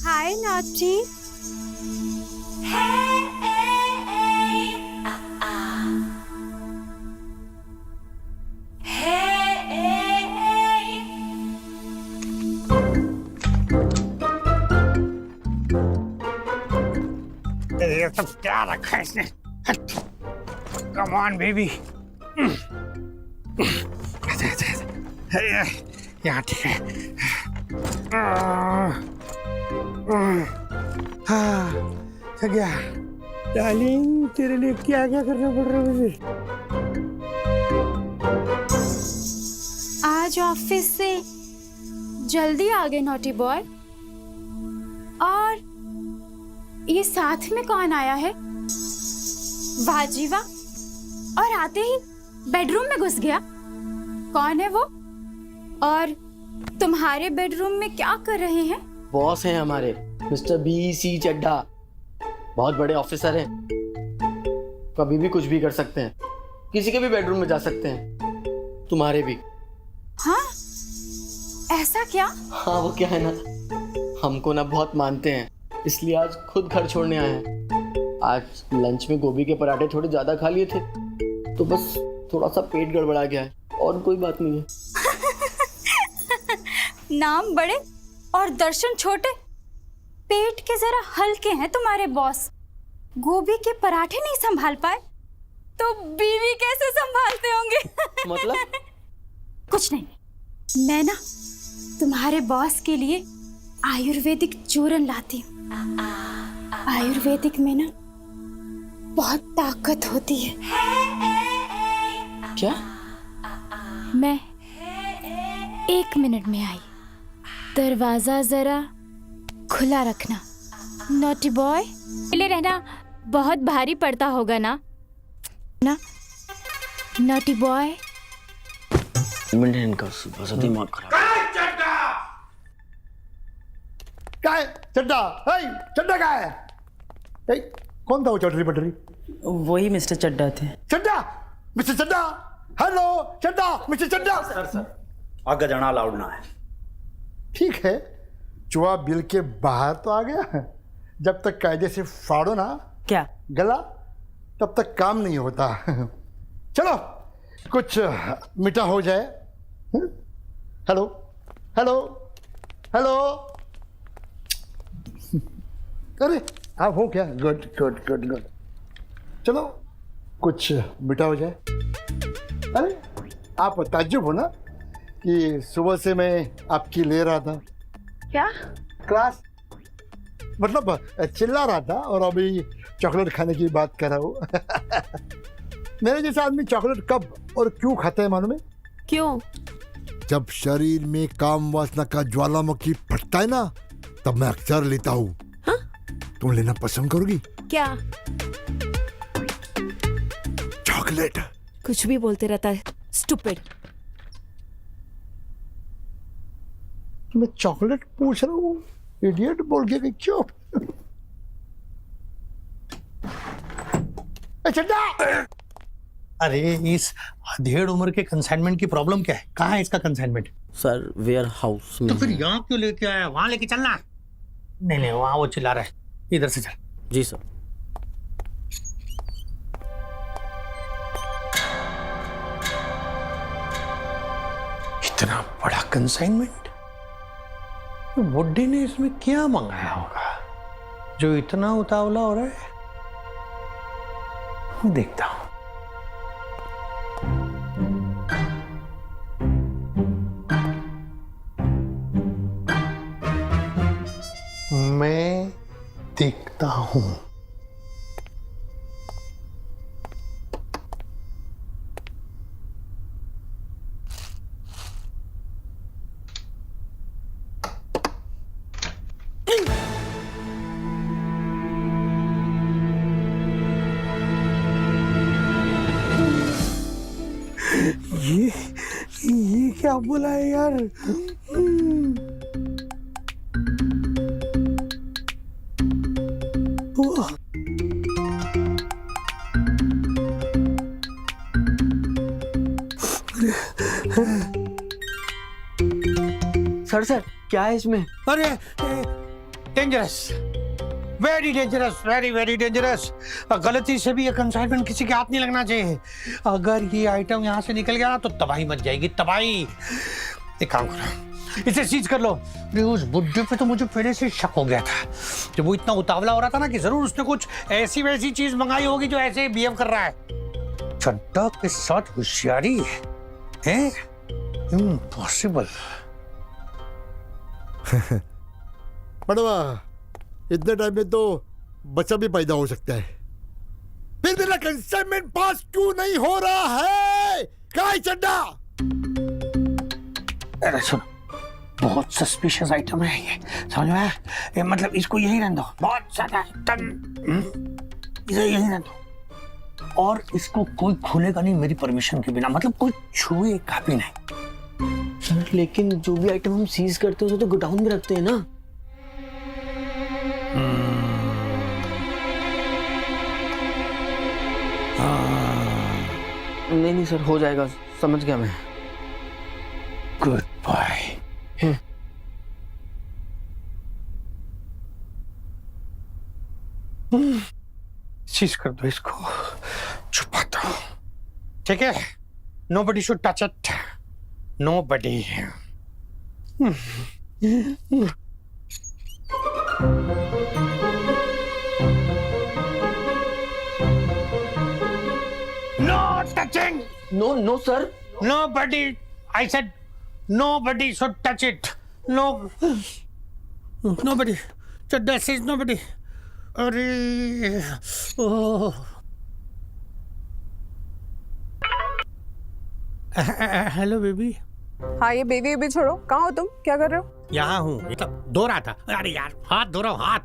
हाय naughty. ये सब क्या रखा है इसने? Come on baby. यहाँ ठीक है। हाँ, थक गया। डार्लिंग, तेरे लिए क्या क्या करना पड़ रहा है मुझे? आज ऑफिस से जल्दी आ गए नॉटी बॉय। और ये साथ में कौन आया है? वाह जी वाह। और आते ही बेडरूम में घुस गया। कौन है वो? और तुम्हारे बेडरूम में क्या कर रहे हैं? बॉस हैं हमारे, मिस्टर BC चड्ढा। बहुत बड़े ऑफिसर हैं, कभी भी कुछ भी कर सकते हैं, किसी के भी बेडरूम में जा सकते हैं, तुम्हारे भी। हाँ, ऐसा क्या? हाँ, वो क्या है ना, हमको ना बहुत मानते हैं, इसलिए आज खुद घर छोड़ने आए हैं। आज लंच में गोभी के पराठे थोड़े ज्यादा खा लिए थे, तो बस थोड़ा सा पेट गड़बड़ा गया है, और कोई बात नहीं है। नाम बड़े और दर्शन छोटे, पेट के जरा हल्के हैं तुम्हारे बॉस। गोभी के पराठे नहीं संभाल पाए तो बीवी कैसे संभालते होंगे? मतलब? कुछ नहीं, मैं ना तुम्हारे बॉस के लिए आयुर्वेदिक चूरन लाती हूँ। आयुर्वेदिक में ना बहुत ताकत होती है। क्या? मैं 1 मिनट में आई, दरवाजा जरा खुला रखना। नॉटी बॉय, ले रहना बहुत भारी पड़ता होगा ना नॉटी बॉय। इनका सुबह से दिमाग खराब। क्या है चड्डा? चड्डा क्या है? कौन था वो चटरी पटरी? वही मिस्टर चड्डा थे। चड्डा, मिस्टर चड्डा। हेलो चड्डा, मिस्टर चड्डा। सर आगे जाना अलाउड ना है। ठीक है, चुहा बिल के बाहर तो आ गया। जब तक कायदे से फाड़ो ना क्या? गला, तब तक काम नहीं होता। चलो कुछ मीठा हो जाए। Hello hello hello. अरे आप हो क्या? Good good good good. चलो कुछ मीठा हो जाए। अरे आप ताज्जुब हो ना कि सुबह से मैं आपकी ले रहा था। क्या? क्लास, मतलब चिल्ला रहा था, और अभी चॉकलेट खाने की बात कर रहा हूँ। मेरे जैसा आदमी चॉकलेट कब और क्यों खाता है मालूम है? क्यों? जब शरीर में काम वासना का ज्वालामुखी फटता है ना, तब मैं अक्सर लेता हूँ। हाँ? तुम लेना पसंद करोगी? क्या? चॉकलेट। कुछ भी बोलते रहता है, स्टूपिड। मैं चॉकलेट पूछ रहा हूँ, इडियट बोल के कि क्यों? चड्डा! अरे इस अधेड़ उम्र के कंसाइनमेंट की प्रॉब्लम क्या है? कहाँ है इसका कंसाइनमेंट? सर वेयर हाउस में। तो फिर यहाँ क्यों लेके आया? वहां लेके चलना। नहीं नहीं, वहां वो चिल्ला रहा है, इधर से चल। जी सर। इतना बड़ा कंसाइनमेंट बुड्ढे ने इसमें क्या मंगाया होगा जो इतना उतावला हो रहा है? देखता हूं। मैं देखता हूं। ये क्या बोला है यार? वाह, अरे सर क्या है इसमें? अरे dangerous, very dangerous, very very dangerous. गलती से भी ये कंसाइनमेंट किसी के हाथ नहीं लगना चाहिए। अगर ये आइटम यहाँ से निकल गया ना तो तबाही मच जाएगी, तबाही। एक काम करो, इसे सीज कर लो। अरे उस बुड्ढे पे तो मुझे पहले से शक हो गया था, जब वो इतना उतावला हो रहा था ना कि जरूर उसने कुछ ऐसी वैसी चीज मंगाई होगी जो ऐसे बिहेव कर रहा है। चड्डा के साथ होशियारी है, इम्पॉसिबल। बड़वा, इतने टाइम में तो बच्चा भी पैदा हो सकता है, फिर मेरा कंसाइनमेंट पास क्यों नहीं हो रहा है? क्या है चड्डा? अरे सुनो, बहुत सस्पिशियस आइटम है ये, समझ में आया? ये मतलब इसको यही रहने दो, बहुत ज्यादा इसे यही रहने दो, और इसको कोई खोलेगा नहीं मेरी परमिशन के बिना, मतलब कोई छुएगा भी नहीं। सर लेकिन जो भी आइटम हम सीज करते हैं उसे तो गोडाउन में रखते हैं ना। नहीं सर, हो जाएगा, समझ गया मैं। Good bye. सीज कर दो इसको, छुपा दो, ठीक है? Nobody should touch it. Nobody. No touching. No sir. Nobody. I said nobody should touch it. No. Nobody. Chadda says nobody. अरे ओह। Hello baby. हाँ ये बेबी बेबी छोड़ो, कहाँ हो तुम, क्या कर रहे हो? यहाँ हूँ, धो रहा था। अरे यार हाथ धो रहा हूँ, हाथ।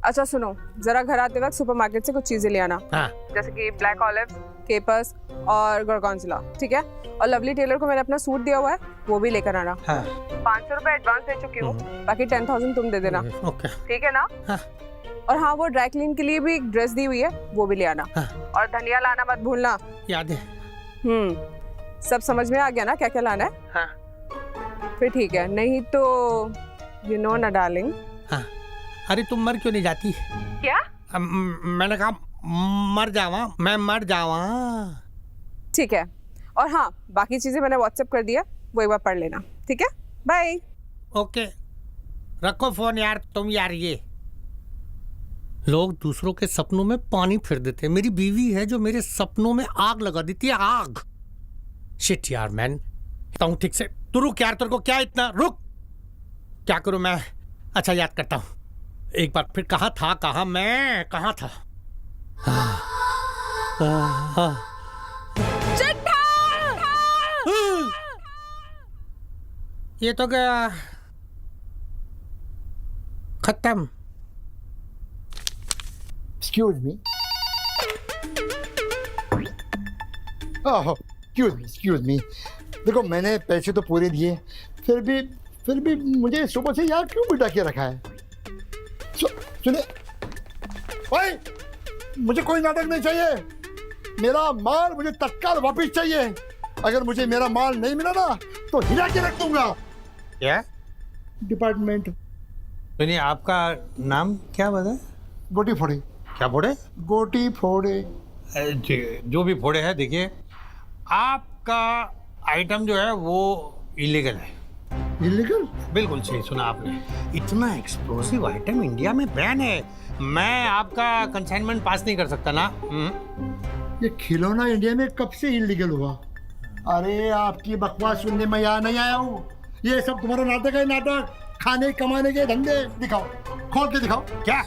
अच्छा सुनो, जरा घर आते वक्त सुपरमार्केट से कुछ चीजें ले आना। हाँ। जैसे कि ब्लैक ऑलिव, केपर्स और गॉर्गोंजोला, ठीक है? और लवली टेलर को मैंने अपना सूट दिया हुआ है, वो भी लेकर आना। हाँ। 500 रुपए एडवांस दे चुकी हूँ, बाकी 10,000 तुम दे देना। ओके। ठीक है ना? हाँ। और हाँ, वो ड्राई क्लीन के लिए भी एक ड्रेस दी हुई है, वो भी ले आना। हाँ। और धनिया लाना मत भूलना। याद है। सब समझ में आ गया ना क्या क्या लाना है? हाँ। फिर ठीक है, नहीं तो यू नो ना डार्लिंग। हाँ। अरे तुम मर क्यों नहीं जाती? क्या? मैंने कहा मर जावा, मैं मर जावा। ठीक है, और हाँ बाकी चीजें मैंने व्हाट्सएप कर दिया, वो एक बार पढ़ लेना, ठीक है? बाय। ओके, रखो फोन यार तुम। यार ये लोग दूसरों के सपनों में पानी फेर देते हैं, मेरी बीवी है जो मेरे सपनों में आग लगा देती है, आग। शिट यार मैन, बताऊं ठीक से? तू रुक यार, तेरे को क्या इतना, रुक। क्या करूं मैं? अच्छा याद करता हूं एक बार फिर। कहाँ था, कहाँ था? ये तो गया खत्म। Excuse me. Excuse me. देखो मैंने पैसे तो पूरे दिए, फिर भी मुझे सुबह से यार क्यों बिठा के रखा है? सुने, भाई मुझे कोई नाटक नहीं चाहिए, मेरा माल मुझे तत्काल वापस चाहिए। अगर मुझे मेरा माल नहीं मिला ना तो हिला के रख दूंगा। क्या डिपार्टमेंट। सुनिए, आपका नाम क्या बता? गोटी फोड़े। क्या फोड़े? गोटी फोड़े। जो भी फोड़े है, देखिए आपका आइटम जो है वो इलीगल है। इलीगल? बिल्कुल सही सुना आपने, इतना एक्सप्लोसिव आइटम इंडिया में बैन है। मैं आपका कंसाइनमेंट पास नहीं कर सकता ना। ये खिलौना इंडिया में कब से इलीगल हुआ? अरे आपकी बकवास सुनने में यहाँ नहीं आया हूँ, ये सब तुम्हारा नाटक है, नाटक। खाने कमाने के धंधे। दिखाओ, खोल के दिखाओ। क्या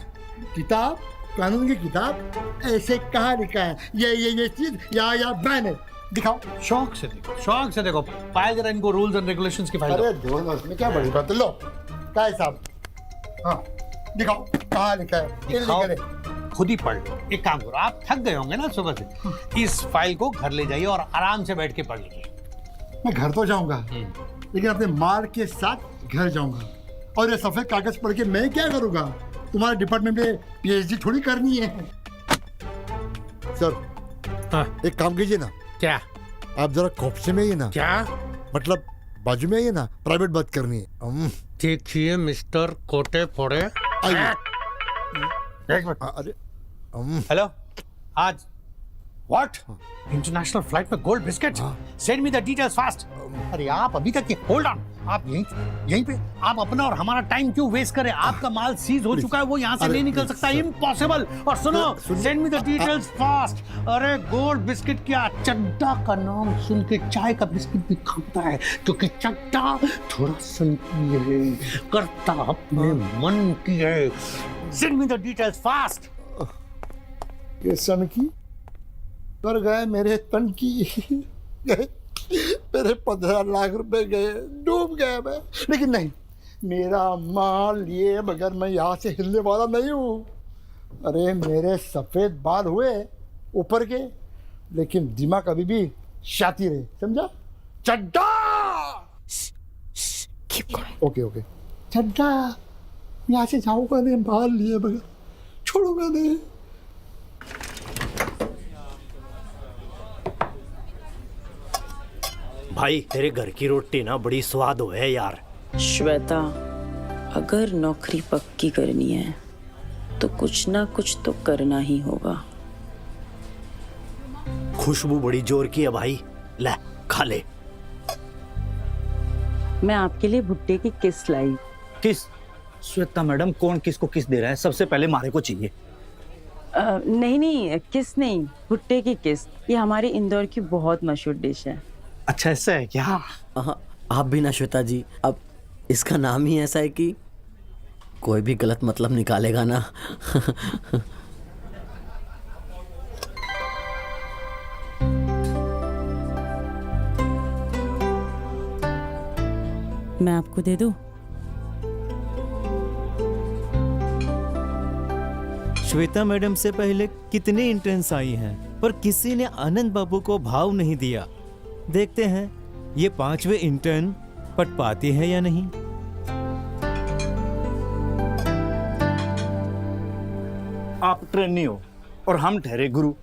किताब, कानून की किताब? ऐसे कहाँ लिखा है ये चीज या बैन है? दिखाओ। शौक से देखो पायल जरा इनको रूल्स एंड रेगुलेशंस की फाइल। अरे दो ना, उसमें क्या बड़ी बात है। लो क्या है साहब? हाँ दिखाओ कहाँ लिखा है। दिखाओ, खुद ही पढ़ लो। एक काम करो, आप थक गए होंगे ना सुबह से, इस फाइल को घर ले जाइए और आराम से बैठ के पढ़ लीजिए। मैं घर तो जाऊंगा, लेकिन अपने माल के साथ घर जाऊंगा। और ये सफेद कागज पढ़ के मैं क्या करूंगा? तुम्हारे डिपार्टमेंट में पीएचडी थोड़ी करनी है। सर हाँ। एक काम कीजिए ना, क्या? आप जरा कॉप्से में ही ना, क्या? मतलब बाजू में ही ना, प्राइवेट बात करनी है। देखिए मिस्टर कोटे फोड़े, आइए। एक मिनट। अरे हेलो, आज व्हाट? इंटरनेशनल फ्लाइट में gold biscuit? Send me the details fast. अरे आप अभी तक होल्ड ऑन, आप यहीं पे आप अपना और हमारा टाइम क्यों वेस्ट करें? आपका माल सीज हो चुका है, वो यहाँ से नहीं निकल सकता, इम्पॉसिबल। और सुनो, send me the details fast. अरे गोल्ड बिस्किट क्या, चड्डा का नाम सुन के चाय का बिस्किट भी खाता है, क्योंकि चड्डा थोड़ा सनकी है, करता अपने मन की है। Send me the details fast. ये सन की कर गए, मेरे तन की गए, मेरे 15 लाख रुपए गए, डूब गया मैं। लेकिन नहीं, मेरा माल लिए बगैर मैं यहाँ से हिलने वाला नहीं हूँ। अरे मेरे सफेद बाल हुए ऊपर के, लेकिन दिमाग अभी भी शाती रहे, समझा? चड्डा। ओके ओके, चड्डा यहाँ से जाऊंगा नहीं, बाल लिए बगैर छोड़ूंगा नहीं। भाई तेरे घर की रोटी ना बड़ी स्वाद हो है यार। श्वेता, अगर नौकरी पक्की करनी है तो कुछ ना कुछ तो करना ही होगा। खुशबू बड़ी जोर की है भाई, ले खा ले। मैं आपके लिए भुट्टे की किस लाई। किस? श्वेता मैडम, कौन किसको किस दे रहा है? सबसे पहले मारे को चाहिए। नहीं, किस नहीं, भुट्टे की किस। ये हमारे इंदौर की बहुत मशहूर डिश है। अच्छा ऐसा है क्या? हाँ, आप भी ना श्वेता जी, अब इसका नाम ही ऐसा है कि कोई भी गलत मतलब निकालेगा ना। मैं आपको दे दूं? श्वेता मैडम से पहले कितने इंटर्न्स आई हैं, पर किसी ने आनंद बाबू को भाव नहीं दिया। देखते हैं ये 5वें इंटर्न पट पाती है या नहीं। आप ट्रेनी हो और हम ठहरे गुरु,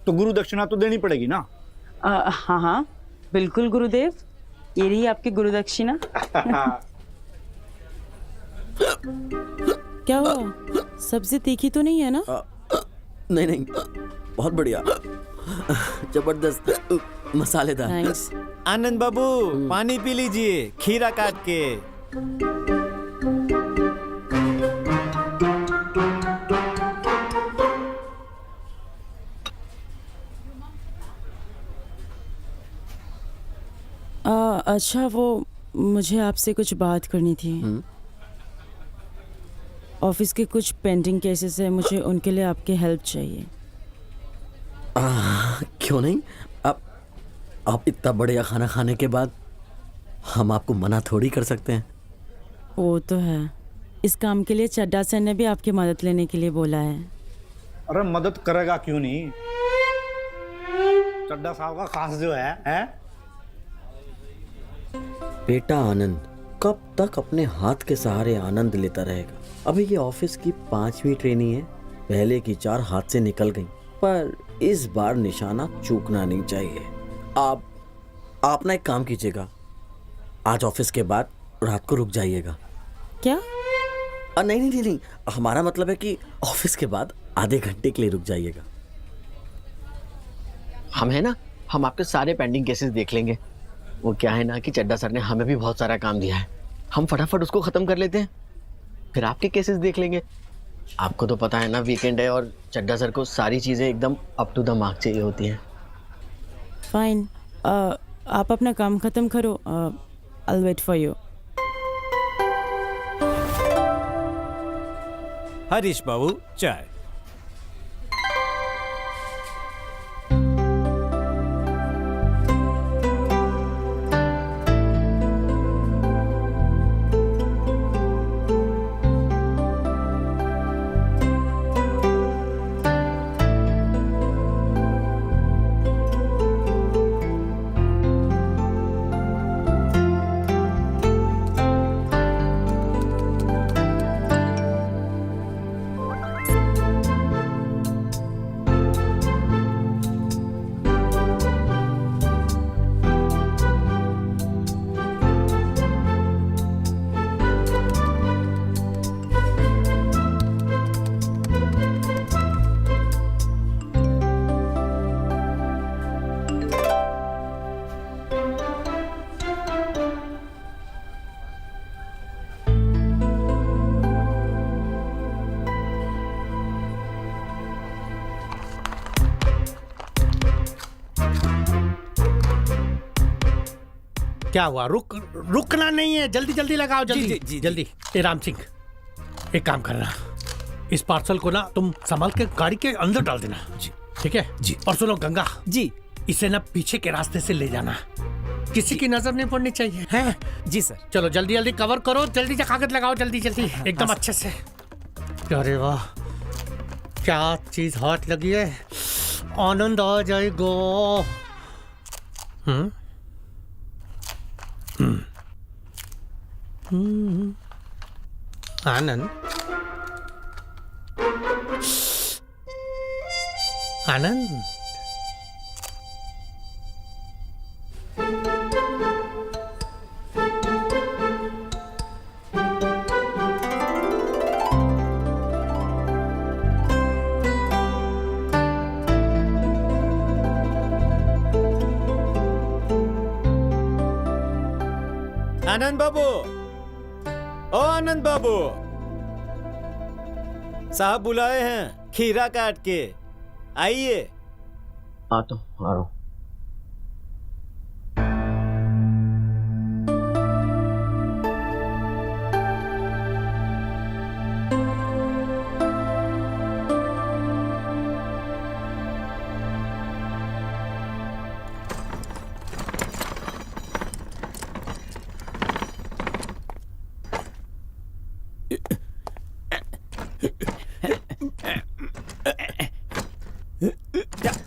तो गुरु दक्षिणा तो देनी पड़ेगी ना। हाँ हाँ बिल्कुल गुरुदेव, ये रही आपकी गुरु दक्षिणा। क्या हुआ, सब्जी तीखी तो नहीं है ना? नहीं नहीं, बहुत बढ़िया, जबरदस्त, मसालेदार। थैंक्स। आनंद बाबू पानी पी लीजिए, खीरा काट के। अच्छा, वो मुझे आपसे कुछ बात करनी थी। ऑफिस के कुछ पेंडिंग केसेस है, मुझे उनके लिए आपकी हेल्प चाहिए। क्यों नहीं, आप इतना बढ़िया खाना खाने के बाद हम आपको मना थोड़ी कर सकते हैं। वो तो है, इस काम के लिए चड्डा सर ने भी आपकी मदद लेने के लिए बोला है। अरे मदद करेगा क्यों नहीं, चड्डा साहब का खास जो है? बेटा आनंद कब तक अपने हाथ के सहारे आनंद लेता रहेगा? अभी ये ऑफिस की 5वीं ट्रेनी है, पहले की 4 हाथ से निकल गई, पर इस बार निशाना चूकना नहीं चाहिए। आप ना एक काम कीजिएगा, आज ऑफिस के बाद रात को रुक जाइएगा। क्या? नहीं नहीं नहीं नहीं, हमारा मतलब है कि ऑफिस के बाद आधे घंटे के लिए रुक जाइएगा। हम है ना, हम आपके सारे पेंडिंग केसेस देख लेंगे। वो क्या है ना कि चड्डा सर ने हमें भी बहुत सारा काम दिया है, हम फटाफट उसको ख़त्म कर लेते हैं, फिर आपके केसेस देख लेंगे। आपको तो पता है ना, वीकेंड है और चड्डा सर को सारी चीज़ें एकदम अप टू द मार्क चाहिए होती हैं। फाइन, आप अपना काम खत्म करो, I will wait for you. Harish Babu चाय। क्या हुआ? रुकना नहीं है, जल्दी जल्दी लगाओ, जल्दी जी। जल्दी। ए राम सिंह, एक काम करना, इस पार्सल को ना तुम संभाल के गाड़ी के अंदर डाल देना जी, ठीक है जी। और सुनो गंगा जी इसे ना पीछे के रास्ते से ले जाना, किसी की नजर नहीं पड़नी चाहिए, है? जी सर। चलो जल्दी जल्दी कवर करो, जल्दी से कागज लगाओ, जल्दी जल्दी एकदम अच्छे से। अरे वाह, क्या चीज हाथ लगी है, आनंद आ जाएगा। आनंद, आनंद, आनंद बाबू, ओ आनंद बाबू, साहब बुलाए हैं खीरा काट के, आइए। हाँ तो आ रहा हूँ।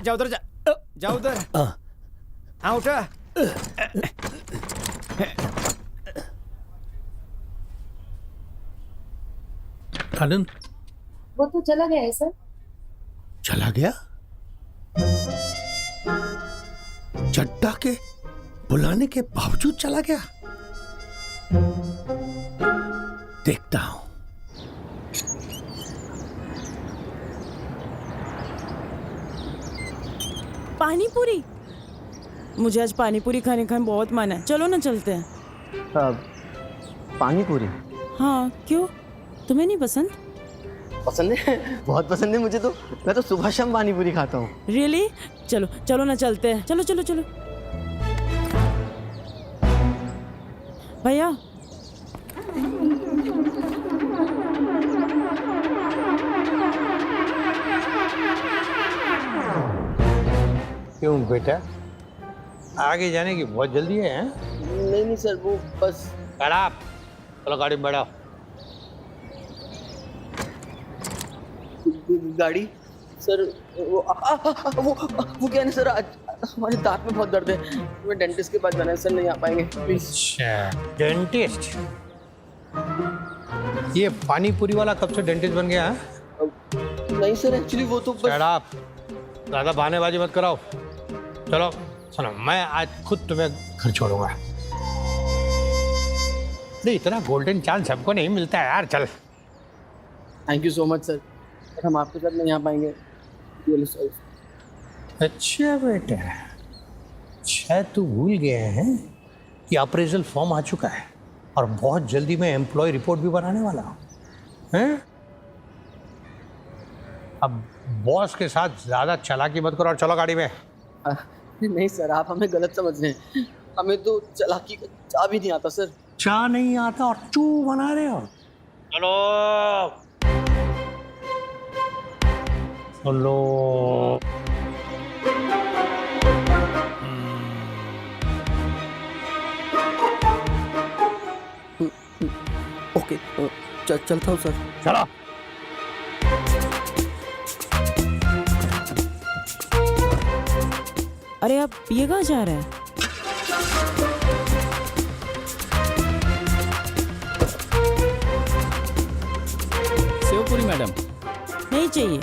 जा उधर, जा उधर। हाँ उठा। आनंद वो तो चला गया है सर। चला गया? चड्डा के बुलाने के बावजूद चला गया? देखता हूं। पानी पूरी, मुझे आज पानी पूरी खाने का बहुत मन है, चलो ना चलते हैं। पानी पूरी हाँ क्यों, तुम्हें नहीं पसंद? पसंद है, बहुत पसंद है मुझे तो। मैं तो सुबह शाम पानी पूरी खाता हूँ। रियली? चलो चलो ना चलते हैं, चलो चलो चलो। भैया क्यों बेटा, आगे जाने की बहुत जल्दी है, हैं? नहीं नहीं सर, वो बस। खराब, चलो गाड़ी में बैठो। गाड़ी सर, वो क्या है सर, आज हमारे दांत में बहुत दर्द है, मैं डेंटिस्ट के पास जाना है सर, नहीं आ पाएंगे प्लीज। अच्छा डेंटिस्ट, ये पानी पूरी वाला कब से डेंटिस्ट बन गया है? नहीं सर, एक्चुअली वो तो बस। आप ज्यादा बहानेबाजी मत कराओ, चलो सुनो, मैं आज खुद तुम्हें घर छोड़ूंगा। नहीं, इतना गोल्डन चांस सबको नहीं मिलता है यार, चल। Thank you so much sir, हम आपके साथ नहीं आ पाएंगे। अच्छा बेटा, शायद तू भूल गए हैं कि अप्रेजल फॉर्म आ चुका है और बहुत जल्दी मैं एम्प्लॉय रिपोर्ट भी बनाने वाला हूँ, हैं? अब बॉस के साथ ज्यादा चालाकी मत करो और चलो गाड़ी में। नहीं सर, आप हमें गलत समझ रहे हैं, हमें तो चालाकी का चा भी नहीं आता सर। चा नहीं आता और चू बना रहे हो? चलो चलो। ओके, चलता हूँ सर। चलो। अरे आप ये कहाँ जा रहे हैं? शिवपुरी मैडम। नहीं चाहिए।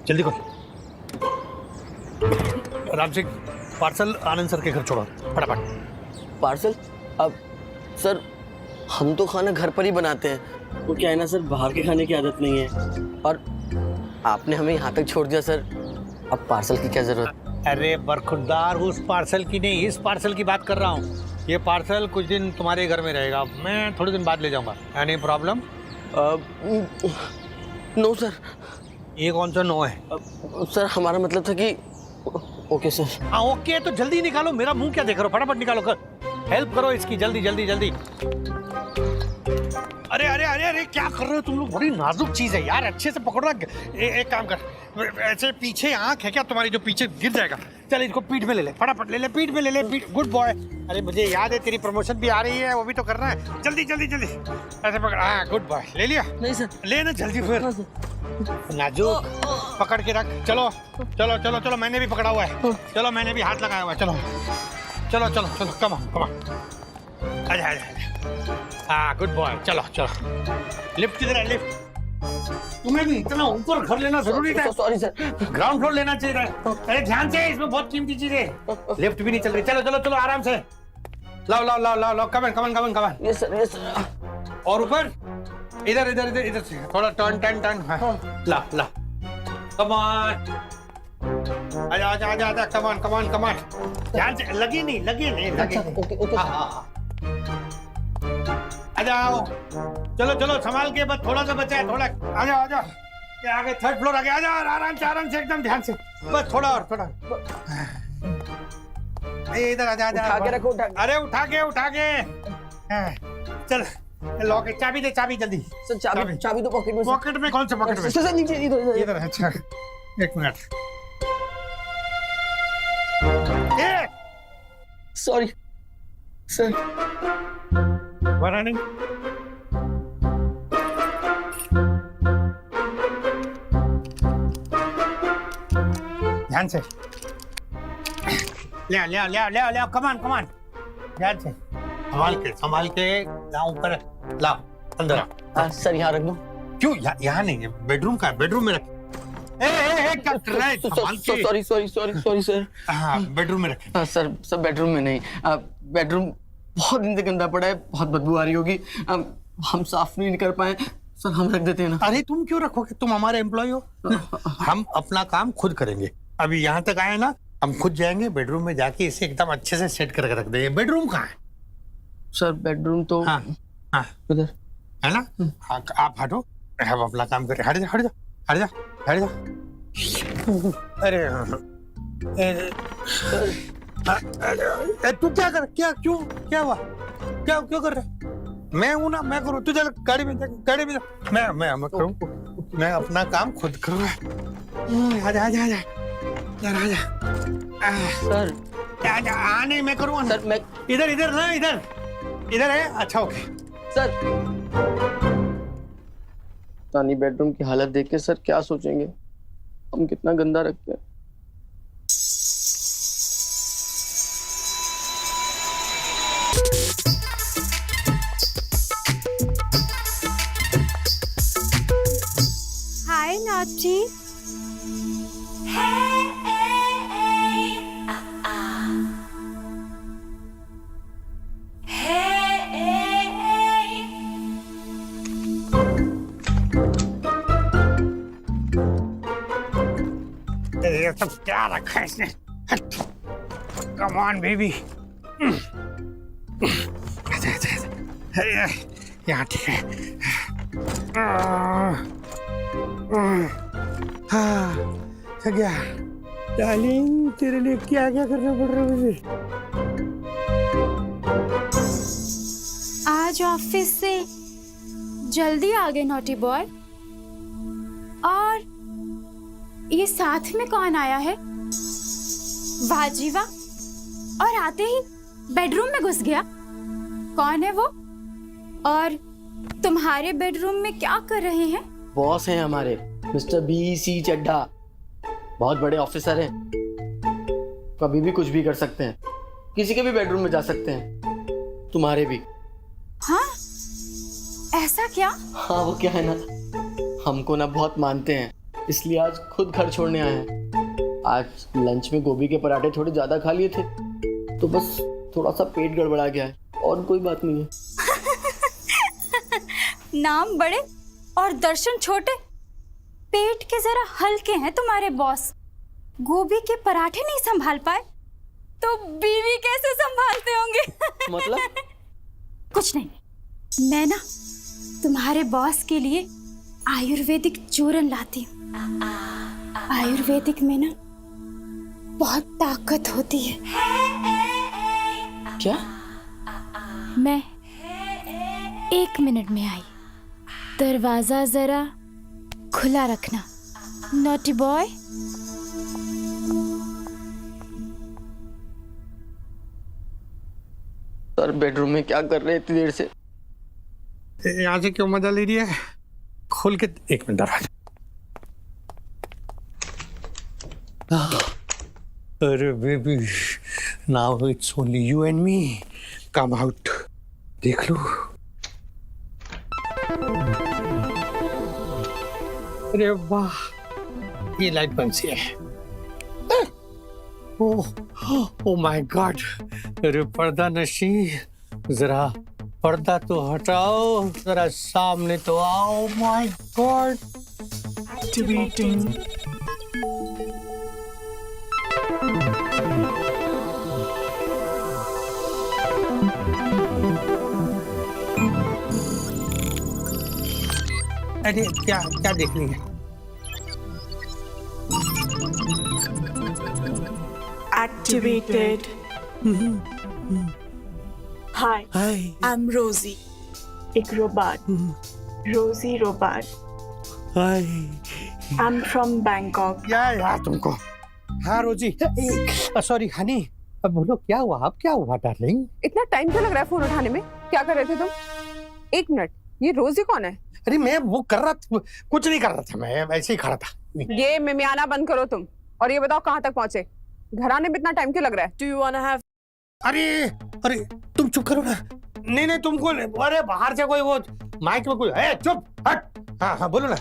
जल्दी कर। राम सिंह, पार्सल आनंद सर के घर छोड़ो फटाफट। पार्सल? अब सर हम तो खाना घर पर ही बनाते हैं। वो क्या है ना सर, बाहर के खाने की आदत नहीं है। और आपने हमें यहाँ तक छोड़ दिया सर, अब पार्सल की क्या जरूरत? अरे बरखुरदार, उस पार्सल की नहीं, इस पार्सल की बात कर रहा हूँ। ये पार्सल कुछ दिन तुम्हारे घर में रहेगा, मैं थोड़े दिन बाद ले जाऊंगा। Any problem? No sir. ये कौन सा नो है? सर हमारा मतलब था कि ओके सर। हाँ ओके, तो जल्दी निकालो, मेरा मुंह क्या देख रहे हो, फटाफट निकालो, कर हेल्प करो इसकी, जल्दी जल्दी जल्दी। अरे अरे अरे अरे क्या कर रहे हो तुम लोग, बड़ी नाजुक चीज है यार, अच्छे से पकड़ो। एक काम कर, ऐसे पीछे आंख है क्या तुम्हारी जो पीछे गिर जाएगा? चल इसको पीठ में ले ले, फटाफट ले ले, पीठ में ले ले, पीठ। Good boy. अरे मुझे याद है तेरी प्रमोशन भी आ रही है, वो भी तो करना है। जल्दी जल्दी जल्दी ऐसे पकड़। हाँ गुड बॉय, ले लिया? नहीं सर। लेना जल्दी फिर। नाजुक पकड़ के रख। चलो चलो चलो चलो, मैंने भी पकड़ा हुआ है। चलो मैंने भी हाथ लगाया हुआ है। चलो चलो चलो चलो, कम ऑन कम ऑन, आजा आजा। हाँ गुड बॉय, चलो चलो। लिफ्ट किधर है, लिफ्ट? तुम्हें भी इतना ऊपर घर लेना जरूरी था? Sorry sir. ग्राउंड फ्लोर लेना चाहिए था। अरे ध्यान से, इसमें बहुत कीमती चीज है। लिफ्ट भी नहीं चल रही। चलो चलो चलो, आराम से। लाओ लाओ लाओ लाओ लाओ, come on come on come on come on. Yes sir yes sir. और ऊपर इधर इधर इधर इधर से थोड़ा टर्न टर्न टर्न। ला ला, कमन, आजा आजा आजा आजा, कमन कमन कमन। ध्यान से, लगी नहीं लगी नहीं लगी नहीं। Okay okay. हाँ आ जाओ, चलो चलो संभाल के, बस थोड़ा सा बचा है, थोड़ा। आ जाओ आ जाओ, ये आगे थर्ड फ्लोर आ गया। आ जाओ आराम से एकदम ध्यान से, बस थोड़ा और थोड़ा। इधर आजा आजा, उठा के रखो, उठा। अरे उठा के। हाँ, चल लॉक, चाबी दे, चाबी जल्दी। सर चाबी तो पॉकेट में। पॉकेट में? कौन से पॉकेट में? सर नीचे, इधर इधर। अच्छा एक मिनट। Sorry sir. बना नहीं? ध्यान से ले ले ले ले ले, कमान कमान, ध्यान से, संभाल के लाओ, ऊपर लाओ, अंदर आओ। सर यहाँ रख दो। क्यों यहाँ नहीं है? बेडरूम का है, बेडरूम में रख। क्या कर रहा है? संभाल के। Sorry sir. हाँ बेडरूम में रख। सर बेडरूम में नहीं, बेडरूम बहुत दिन से गंदा पड़ा है, बहुत बदबू आ रही होगी, हम साफ नहीं कर पाए। सर हम रख देते हैं ना? अरे तुम क्यों रखोगे, तुम हमारे एम्प्लॉय हो। हम अपना काम खुद करेंगे। अभी यहाँ तक आए ना, हम खुद जाएंगे बेडरूम में, जाके इसे एकदम अच्छे से सेट करके रख देंगे। बेडरूम कहाँ है? सर बेडरूम तो हाँ हाँ उधर है ना। हाँ आप हटो, हम अपना काम करें। हट जा हट जा हट जा हट जा। अरे तू क्या कर, क्या क्यों, क्या हुआ, क्या क्यों कर रहा है? मैं हूं ना, मैं करूं। तू चल गाड़ी में जा, गाड़ी में जा। मैं करूं, मैं अपना काम खुद करूंगा। आजा आजा आजा यार, आजा। सर आजा, नहीं मैं करूंगा। सर मैं इधर इधर ना, इधर इधर है। अच्छा ओके सर। तानी बेडरूम की हालत देख के सर क्या सोचेंगे, हम कितना गंदा रखते हैं। हाय नॉटी। ये सब क्या रखा है इसने? Come on baby. यहाँ ठीक है। हाँ थक गया। डार्लिंग तेरे लिए क्या क्या करना पड़ रहा है मुझे? आज ऑफिस से जल्दी आ गए नॉटी बॉय। और ये साथ में कौन आया है? वाह जी वाह। और आते ही बेडरूम में घुस गया। कौन है वो? और तुम्हारे बेडरूम में क्या कर रहे हैं? बॉस हैं हमारे, मिस्टर BC चड्ढा, बहुत बड़े ऑफिसर हैं, कभी भी कुछ भी कर सकते हैं, किसी के भी बेडरूम में जा सकते हैं, तुम्हारे भी। हाँ ऐसा क्या? हाँ वो क्या है ना, हमको ना बहुत मानते हैं, इसलिए आज खुद घर छोड़ने आए हैं। आज लंच में गोभी के पराठे थोड़े ज्यादा खा लिए थे, तो बस थोड़ा सा पेट गड़बड़ा गया है, और कोई बात नहीं है। नाम बड़े और दर्शन छोटे। पेट के जरा हल्के हैं तुम्हारे बॉस। गोभी के पराठे नहीं संभाल पाए तो बीवी कैसे संभालते होंगे? मतलब? कुछ नहीं, मैं ना तुम्हारे बॉस के लिए आयुर्वेदिक चूरन लाती हूँ। आयुर्वेदिक में ना बहुत ताकत होती है। क्या? मैं 1 मिनट में आई। दरवाजा जरा खुला रखना, नॉटी बॉय। सर बेडरूम में क्या कर रहे हैं इतनी देर से? यहाँ से क्यों मजा ले रही है? खोल के 1 मिनट दरवाजा। अरे baby, now it's only you and me. Come out, देख लो। अरे वाह, ये लाइट कौन सी है? Oh my God. अरे पर्दा नशी, जरा पर्दा तो हटाओ, जरा सामने तो आओ। My God. एक्टिवेटिंग। अरे क्या क्या देख रही है? Activated. Hi, I'm Rosie. एक robot. Rosie robot. I'm from Bangkok. क्या तुमको? हाँ रोजी। सॉरी हनी, अब बोलो क्या हुआ? अब क्या हुआ डार्लिंग? इतना टाइम क्यों लग रहा है फोन उठाने में? क्या कर रहे थे तुम? 1 मिनट, ये रोजी कौन है? अरे मैं वो कर रहा था, कुछ नहीं कर रहा था, मैं ऐसे ही खड़ा था। ये मिमियाना बंद करो तुम, और ये बताओ कहाँ तक पहुंचे? घर आने में इतना टाइम क्यों लग रहा है? Do you wanna have? अरे तुम चुप करो ना। नहीं तुमको, अरे बाहर से कोई वो माइक में कोई है, चुप हट। हाँ बोलो ना।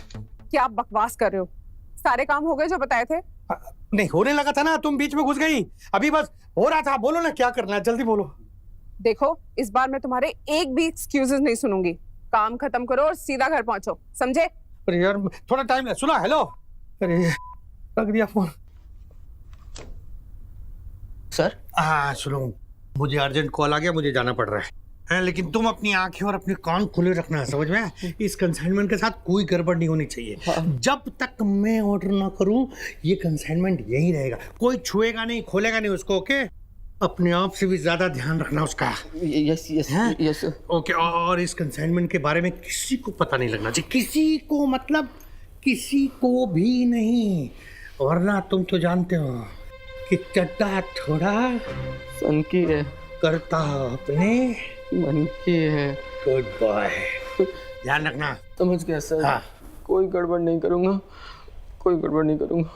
क्या आप बकवास कर रहे हो? सारे काम हो गए जो बताए थे? नहीं होने लगा था ना, तुम बीच में घुस गई। अभी बस हो रहा था। बोलो ना क्या करना है, जल्दी बोलो। देखो, इस बार मैं तुम्हारे एक भी एक्सक्यूजेस नहीं सुनूंगी। काम खत्म करो और सीधा घर पहुंचो, समझे? अरे यार थोड़ा टाइम सुना। हेलो, अरे रख दिया फोन। सर? हाँ सुनो, मुझे अर्जेंट कॉल आ गया, मुझे जाना पड़ रहा है। लेकिन तुम अपनी आंखें और अपने कान खुले रखना, समझ में? इस कंसाइनमेंट के साथ कोई गड़बड़ नहीं होनी चाहिए। जब तक मैं ऑर्डर ना करूं, ये कंसाइनमेंट यही रहेगा। कोई छुएगा नहीं, खोलेगा नहीं उसको, ओके? अपने आप से भी ज्यादा ध्यान रखना उसका। Yes yes yes. ओके, और इस कंसाइनमेंट के बारे में किसी को पता नहीं लगना चाहिए। किसी को, मतलब किसी को भी नहीं, वरना तुम तो जानते हो कि चड्डा थोड़ा सन की है, करता अपने मन की है। गुड बॉय, ध्यान रखना। समझ गया सर। हाँ। कोई गड़बड़ नहीं करूंगा, कोई गड़बड़ नहीं करूंगा।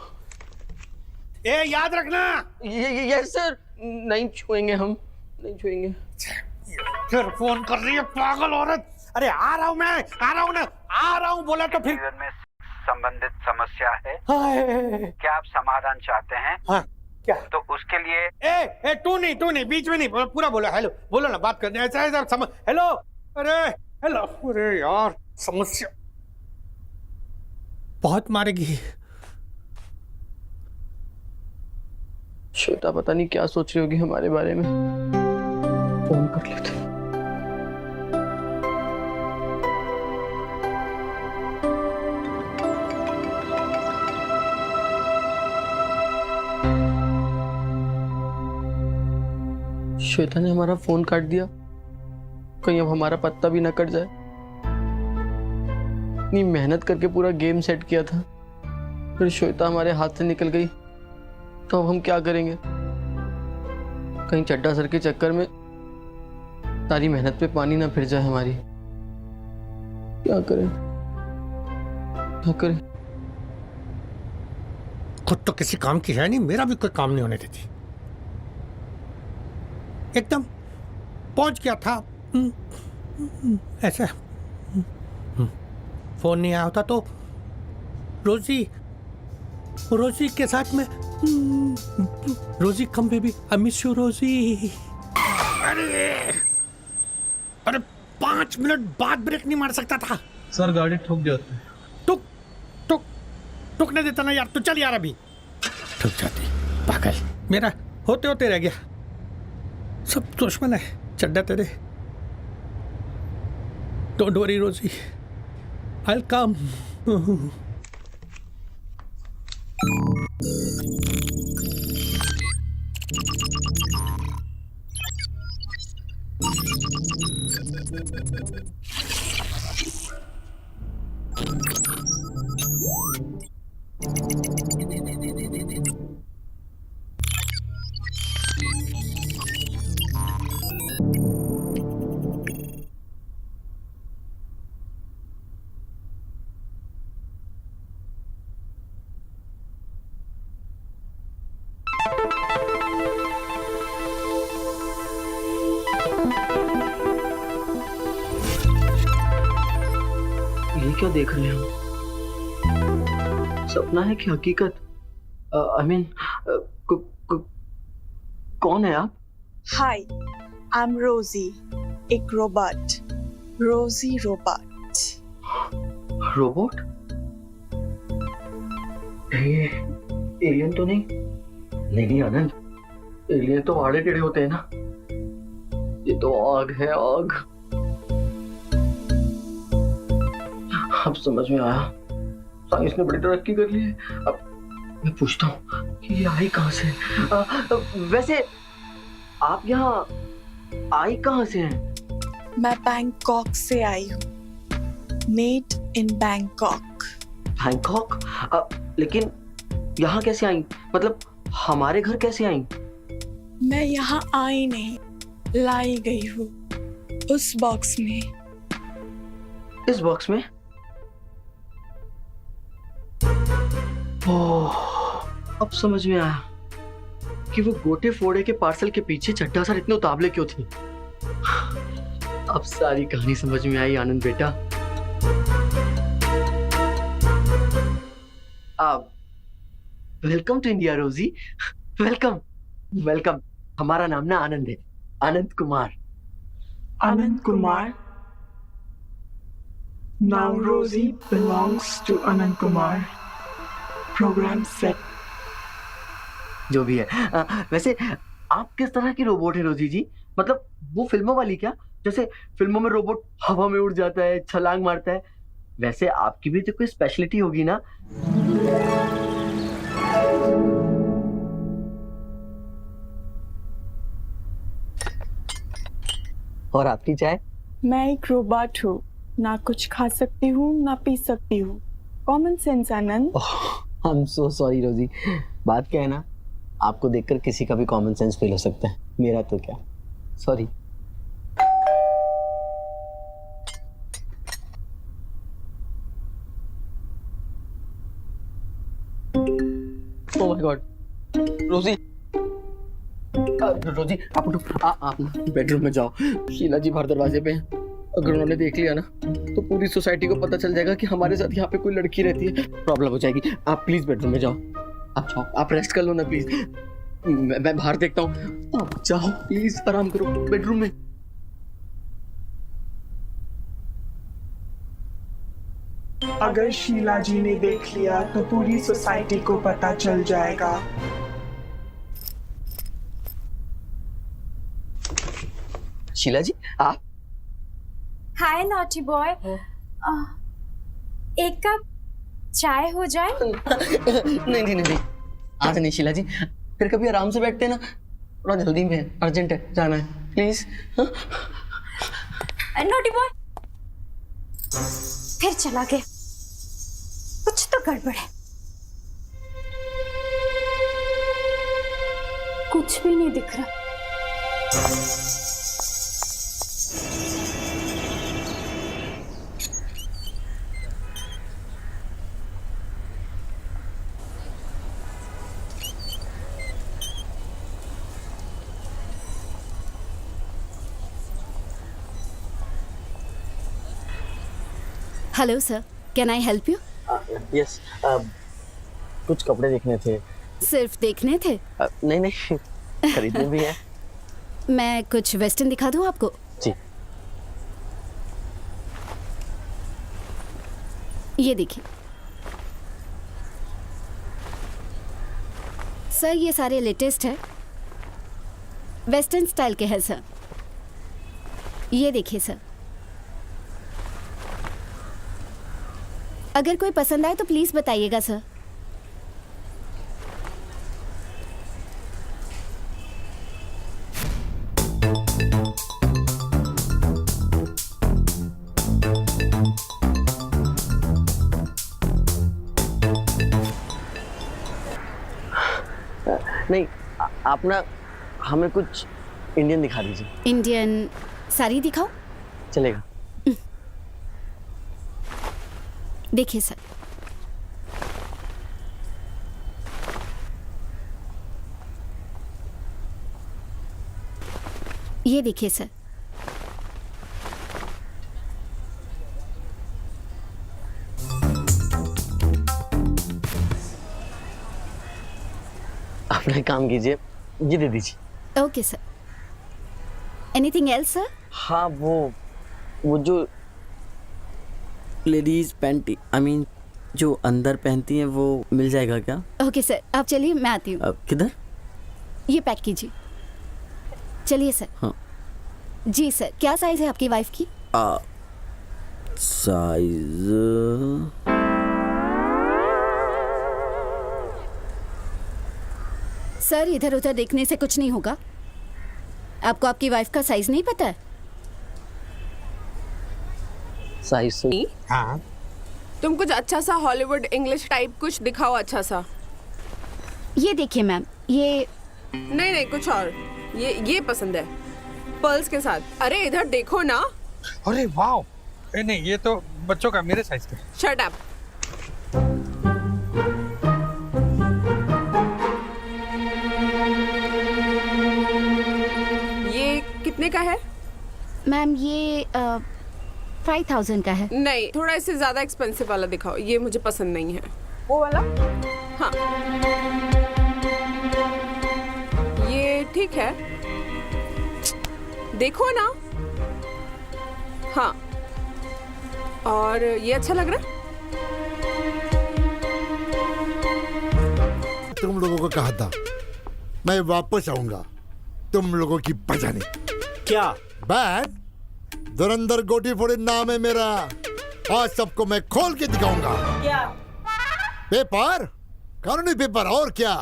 ए याद रखना। यस सर, नहीं छुएंगे, हम नहीं छुएंगे। फिर फोन कर रही है पागल औरत। अरे आ रहा हूँ मैं, आ रहा हूँ ना, आ रहा हूँ बोला तो फिर। जीवन में संबंधित समस्या है, हाय। क्या आप समाधान चाहते हैं? हाँ क्या? तो उसके लिए ए तू नहीं बीच में नहीं, पूरा बोलो। हेलो बोलो ना, बात करने ऐसा है समझ। हेलो, अरे हेलो, अरे यार समस्या बहुत मारेगी। श्वेता पता नहीं क्या सोच रही होगी हमारे बारे में। फोन कर लेते। श्वेता ने हमारा फोन काट दिया, कहीं अब हमारा पत्ता भी ना कट जाए। इतनी मेहनत करके पूरा गेम सेट किया था, फिर श्वेता हमारे हाथ से निकल गई, तो अब हम क्या करेंगे? कहीं चड्डा सर के चक्कर में सारी मेहनत पे पानी ना फिर जाए हमारी। क्या करें, क्या करें? खुद तो किसी काम की है नहीं, मेरा भी कोई काम नहीं होने देती। एकदम पहुंच गया था ऐसा। फोन नहीं आया होता तो रोजी के साथ में, रोजी come baby, I miss you रोजी। अरे 5 5 मिनट बाद ब्रेक नहीं मार सकता था? सर गाड़ी ठुक जाती। टुक टुक टुकने देता ना यार, तू चल यार अभी। ठुक जाती पागल, मेरा होते होते रह गया। सब दुश्मन है चड्डा तेरे। डोंट वरी रोजी, आई विल कम। ये क्या देख रहे हो? सपना है कि हकीकत? आई मीन कौन है आप? Hi, I'm Rosie, एक रोबोट। रोजी रोबोट। रोबोट? ये एलियन तो नहीं? नहीं आनंद, एलियन तो आड़े टेढ़े होते हैं ना। ये तो आग है, आग। अब समझ में आया, साइंस ने बड़ी तरक्की कर ली है। अब मैं पूछता हूँ कि ये आई कहाँ से? वैसे आप यहाँ आई कहाँ से हैं? मैं बैंकॉक से आई हूँ। Made in Bangkok. बैंकॉक? लेकिन यहाँ कैसे आई? मतलब हमारे घर कैसे आई? मैं यहाँ आई नहीं, लाई गई हूँ उस बॉक्स में। इस बॉक्स में? ओह, अब समझ में आया कि वो गोटे फोड़े के पार्सल के पीछे चड्ढा सर इतने उतावले क्यों थे। अब सारी कहानी समझ में आई आनंद बेटा। वेलकम टू इंडिया रोजी, वेलकम वेलकम। हमारा नाम ना आनंद है, Anand Kumar. Anand Kumar. Now Rosie belongs to Anand Kumar. Program set. जो भी है। वैसे आप किस तरह की रोबोट है रोजी जी? मतलब वो फिल्मों वाली क्या? जैसे फिल्मों में रोबोट हवा में उड़ जाता है, छलांग मारता है। वैसे आपकी भी तो कोई स्पेशलिटी होगी ना? और आपकी चाय? मैं एक रोबोट हूँ, ना कुछ खा सकती हूँ ना पी सकती हूँ। Common sense Anand. I am so sorry रोजी। बात क्या है ना, आपको देखकर किसी का भी कॉमन सेंस फेल हो सकता है, मेरा तो क्या। सॉरी। ओह माय गॉड रोजी, रोजी आप उठो, आप ना बेडरूम में जाओ। शीला जी बाहर दरवाजे पे हैं। अगर उन्होंने देख लिया ना तो पूरी सोसाइटी को पता चल जाएगा कि हमारे साथ यहाँ पे कोई लड़की रहती है, प्रॉब्लम हो जाएगी। आप प्लीज बेडरूम में जाओ, आप जाओ, आप रेस्ट कर लो ना प्लीज। मैं बाहर देखता हूँ, आप जाओ प्लीज, आराम करो बेडरूम में। अगर शीला जी ने देख लिया तो पूरी सोसाइटी को पता चल जाएगा। शीला जी आप? हाय नॉटी बॉय, एक कप चाय हो जाए? नहीं नहीं नहीं, आज नहीं शीला जी, फिर कभी आराम से बैठते हैं ना, थोड़ा जल्दी में है, अर्जेंट है, जाना है प्लीज। नॉटी बॉय फिर चला गया, कुछ तो गड़बड़ है। कुछ भी नहीं दिख रहा। Hello sir, can I help you? Yes, कुछ कपड़े देखने थे। सिर्फ देखने थे? नहीं नहीं, खरीदने भी है। मैं कुछ वेस्टर्न दिखा दूं आपको? जी। ये देखिए सर, ये सारे लेटेस्ट है, वेस्टर्न स्टाइल के हैं सर। ये देखिए सर, अगर कोई पसंद आए तो प्लीज बताइएगा सर। नहीं, आप ना हमें कुछ इंडियन दिखा दीजिए। इंडियन साड़ी दिखाओ? चलेगा। देखिए सर, ये देखिए सर, अपना एक काम कीजिए, ये दे दीजिए। Okay sir. Anything else sir? हाँ, वो जो लेडीज पैंटी, आई मीन जो अंदर पहनती हैं, वो मिल जाएगा क्या? ओके सर, आप चलिए, मैं आती हूँ। किधर? ये पैक कीजिए। चलिए सर। हाँ जी सर, क्या साइज है आपकी वाइफ की? साइज सर, इधर उधर देखने से कुछ नहीं होगा। आपको आपकी वाइफ का साइज नहीं पता है? साइज हाँ, तुम कुछ अच्छा सा हॉलीवुड इंग्लिश टाइप कुछ दिखाओ अच्छा सा। ये देखिए मैम, ये नहीं, कुछ और। ये पसंद है, पर्ल्स के साथ। अरे इधर देखो ना। अरे वाह, नहीं ये तो बच्चों का, मेरे साइज का। Shut up. ये कितने का है? मैम ये 5000 का है। नहीं, थोड़ा इससे ज्यादा एक्सपेंसिव वाला दिखाओ, ये मुझे पसंद नहीं है। वो वाला? हाँ, ये ठीक है, देखो ना। हाँ, और ये अच्छा लग रहा है। तुम लोगों को कहा था मैं वापस आऊंगा, तुम लोगों की बजाने। क्या? बैड धुरंधर गोटी फोड़ी नाम है मेरा। आज सबको मैं खोल के दिखाऊंगा। क्या? पेपर, कानूनी पेपर, और क्या?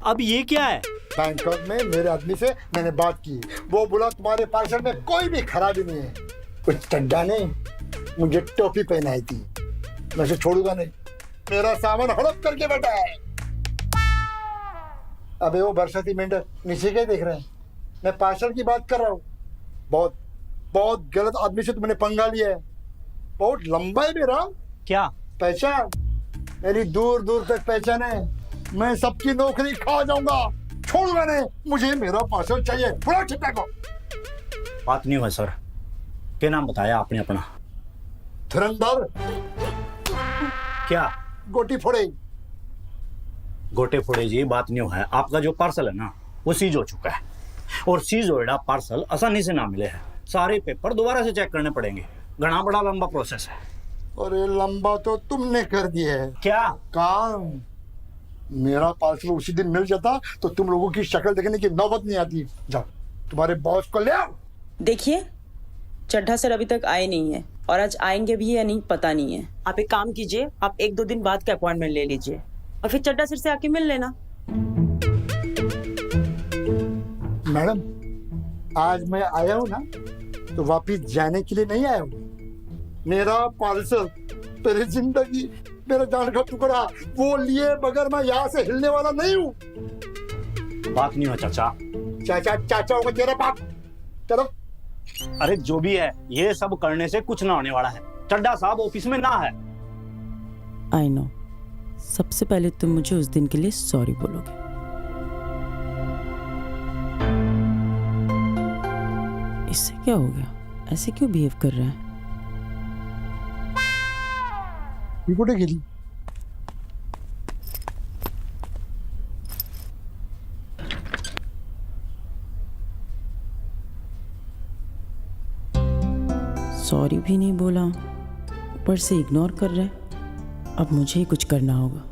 अब ये क्या है? बैंकॉक में मेरे आदमी से मैंने बात की, वो बोला तुम्हारे पार्सल में कोई भी खराबी नहीं है। कुछ चड्डा ने मुझे टोपी पहनाई थी, मैं उसे छोड़ूंगा नहीं। मेरा सामान हड़प करके बैठा है। अबे वो बरसाती मेंढक नीचे क्या देख रहे हैं? मैं पार्सल की बात कर रहा हूँ। बहुत गलत आदमी से तुमने पंगा लिया है। बहुत लंबा है मेरा। क्या? पहचान मेरी दूर दूर तक पहचान है। मैं सबकी नौकरी खा जाऊंगा, छोड़ूंगा नहीं। मुझे मेरा पार्सल चाहिए। पूरा चिट्टा को। बात नहीं हुआ सर। क्या नाम बताया आपने अपना? धुरंधर। क्या? गोटी फोड़े। गोटे फोड़े जी, बात नहीं हुआ है। आपका जो पार्सल है ना, वो सीज हो चुका है, और सीज होएडा पार्सल आसानी से ना मिले है। सारे पेपर दोबारा से चेक करने पड़ेंगे। घना बड़ा लंबा प्रोसेस है। अरे लंबा तो तुमने कर दिया है। क्या काम? मेरा पार्सल उसी दिन मिल जाता तो तुम लोगों की शक्ल देखने की नौबत नहीं आती। जाओ तुम्हारे बॉस को ले आओ। देखिए, चड्ढा सर अभी तक आए नहीं है, और आज आएंगे भी या नहीं पता नहीं है। आप एक काम कीजिए, आप 1-2 दिन बाद का अपॉइंटमेंट ले लीजिए, और फिर चड्ढा सर से आके मिल लेना। मैडम, आज मैं आया हूँ ना तो वापिस जाने के लिए नहीं आया हूँ। मेरा पार्सल, मेरी जिंदगी, मेरा जान का टुकड़ा, वो लिए बगैर मैं यहाँ से हिलने वाला नहीं हूँ। बात नहीं हुआ चाचा। चाचा होगा तेरा बाप। चलो। अरे जो भी है, ये सब करने से कुछ ना होने वाला है। चड्डा साहब ऑफिस में ना है। I know. सबसे पहले तुम मुझे उस दिन के लिए सॉरी बोलोगे। इससे क्या हो गया? ऐसे क्यों बिहेव कर रहा है? कुठे गेली? सॉरी भी नहीं बोला, ऊपर से इग्नोर कर रहा है। अब मुझे ही कुछ करना होगा।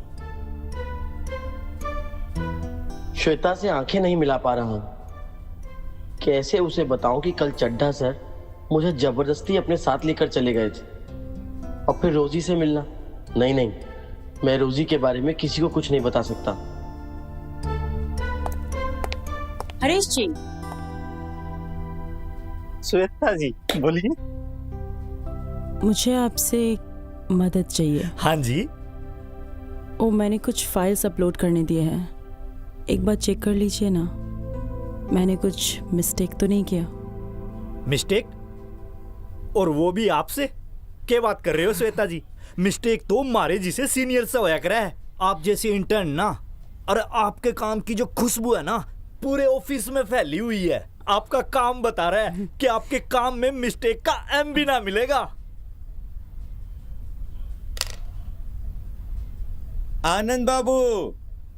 श्वेता से आंखें नहीं मिला पा रहा हूं। कैसे उसे बताऊं कि कल चड्ढा सर मुझे जबरदस्ती अपने साथ लेकर चले गए थे, और फिर रोजी से मिलना। नहीं नहीं, मैं रोजी के बारे में किसी को कुछ नहीं बता सकता। हरीश जी। श्वेता जी बोलिए। मुझे आपसे एक मदद चाहिए। हाँ जी। ओ, मैंने कुछ फाइल्स अपलोड करने दिए हैं, एक बार चेक कर लीजिए ना। मैंने कुछ मिस्टेक तो नहीं किया? मिस्टेक? और वो भी आपसे? क्या बात कर रहे हो श्वेता जी? मिस्टेक तो मारे जिसे सीनियर से होया करे है। आप जैसे इंटर्न ना, और आपके काम की जो खुशबू है ना, पूरे ऑफिस में फैली हुई है। आपका काम बता रहा है कि आपके काम में मिस्टेक का एम भी ना मिलेगा। आनंद बाबू,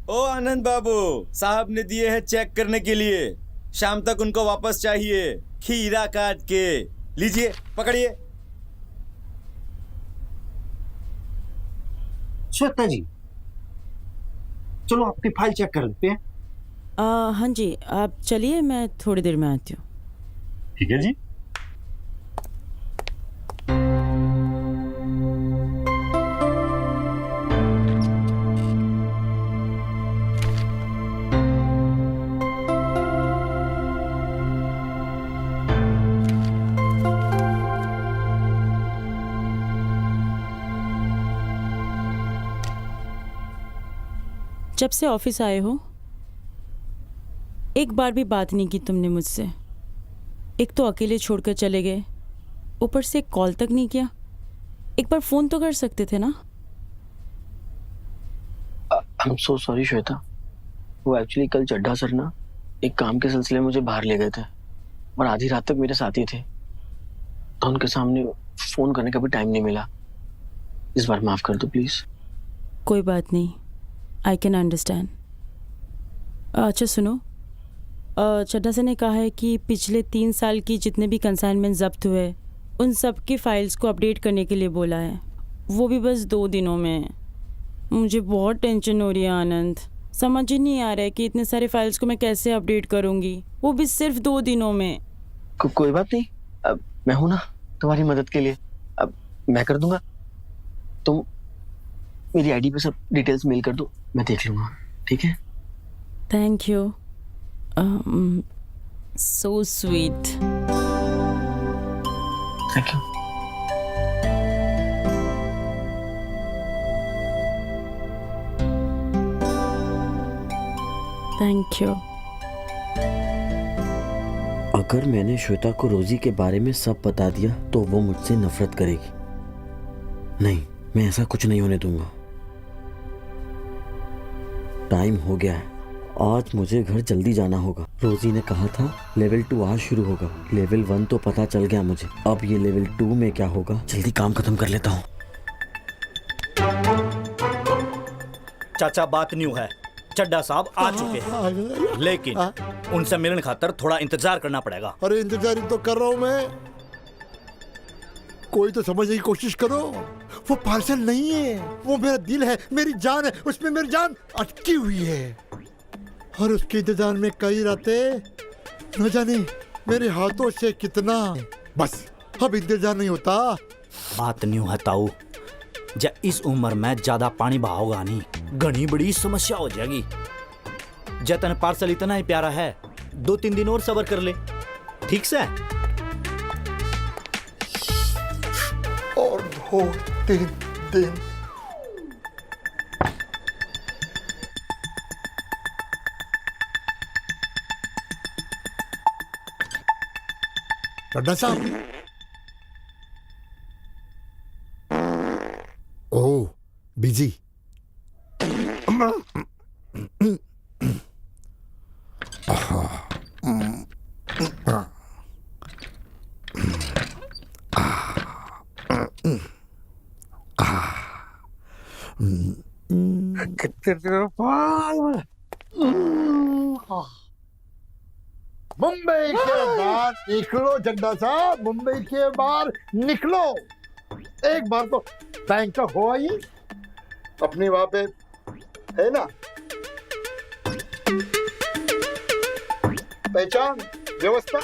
ओ आनंद बाबू, साहब ने दिए हैं चेक करने के लिए। शाम तक उनको वापस चाहिए, खीरा काट के। लीजिए, पकड़िए। श्वेता जी, चलो आपकी फाइल चेक कर लेते हैं। हाँ जी, आप चलिए, मैं थोड़ी देर में आती हूँ। ठीक है जी। जब से ऑफिस आए हो एक बार भी बात नहीं की तुमने मुझसे। एक तो अकेले छोड़कर चले गए, ऊपर से कॉल तक नहीं किया। एक बार फोन तो कर सकते थे ना। I am so sorry Shweta. वो एक्चुअली कल चड्ढा सर ना एक काम के सिलसिले में मुझे बाहर ले गए थे, और आधी रात तक मेरे साथ ही थे, तो उनके सामने फोन करने का भी टाइम नहीं मिला। इस बार माफ कर दो प्लीज। कोई बात नहीं, आई कैन अंडरस्टैंड। अच्छा सुनो, चड्ढा सर ने कहा है कि पिछले 3 साल की जितने भी कंसाइनमेंट जब्त हुए उन सब की फाइल्स को अपडेट करने के लिए बोला है, वो भी बस 2 दिनों में। मुझे बहुत टेंशन हो रही है आनंद, समझ ही नहीं आ रहा है कि इतने सारे फाइल्स को मैं कैसे अपडेट करूंगी, वो भी सिर्फ 2 दिनों में। कोई बात नहीं, अब मैं हूं ना तुम्हारी मदद के लिए। अब मैं कर दूंगा, तुम मेरी आईडी पे सब डिटेल्स मेल कर दो, मैं देख लूंगा। ठीक है? Thank you, so sweet. Thank you. Thank you. अगर मैंने श्वेता को रोजी के बारे में सब बता दिया तो वो मुझसे नफरत करेगी। नहीं, मैं ऐसा कुछ नहीं होने दूंगा। टाइम हो गया है, आज मुझे घर जल्दी जाना होगा। रोजी ने कहा था लेवल 2 आज शुरू होगा, लेवल 1 तो पता चल गया मुझे, अब ये लेवल 2 में क्या होगा। जल्दी काम खत्म कर लेता हूँ। चाचा बात न्यू है, चड्ढा साहब आ चुके हैं, लेकिन उनसे मिलने खातर थोड़ा इंतजार करना पड़ेगा। अरे इंतजार तो कर रहा हूं मैं, कोई तो समझने की कोशिश करो। वो पार्सल नहीं है, वो मेरा दिल है, मेरी जान है, उसमें मेरी जान अटकी हुई है, और उसके इंतजार में कई रातें, न जाने मेरे हाथों से कितना। बस अब इंतजार नहीं होता। बात न्यू है ताऊ, जब इस उम्र में ज्यादा पानी बहाओगा नहीं, घनी बड़ी समस्या हो जाएगी। जतन पार्सल इतना ही प्यारा है, 2-3 दिन और सब्र कर ले, ठीक से? और 2-3 दिन। चड्ढा साहब। ओह, बिजी। मुंबई के बाहर निकलो चड्डा साहब, मुंबई के बाहर निकलो। एक बार तो बैंकॉक हो आइए, अपनी वहां पे है ना पहचान व्यवस्था।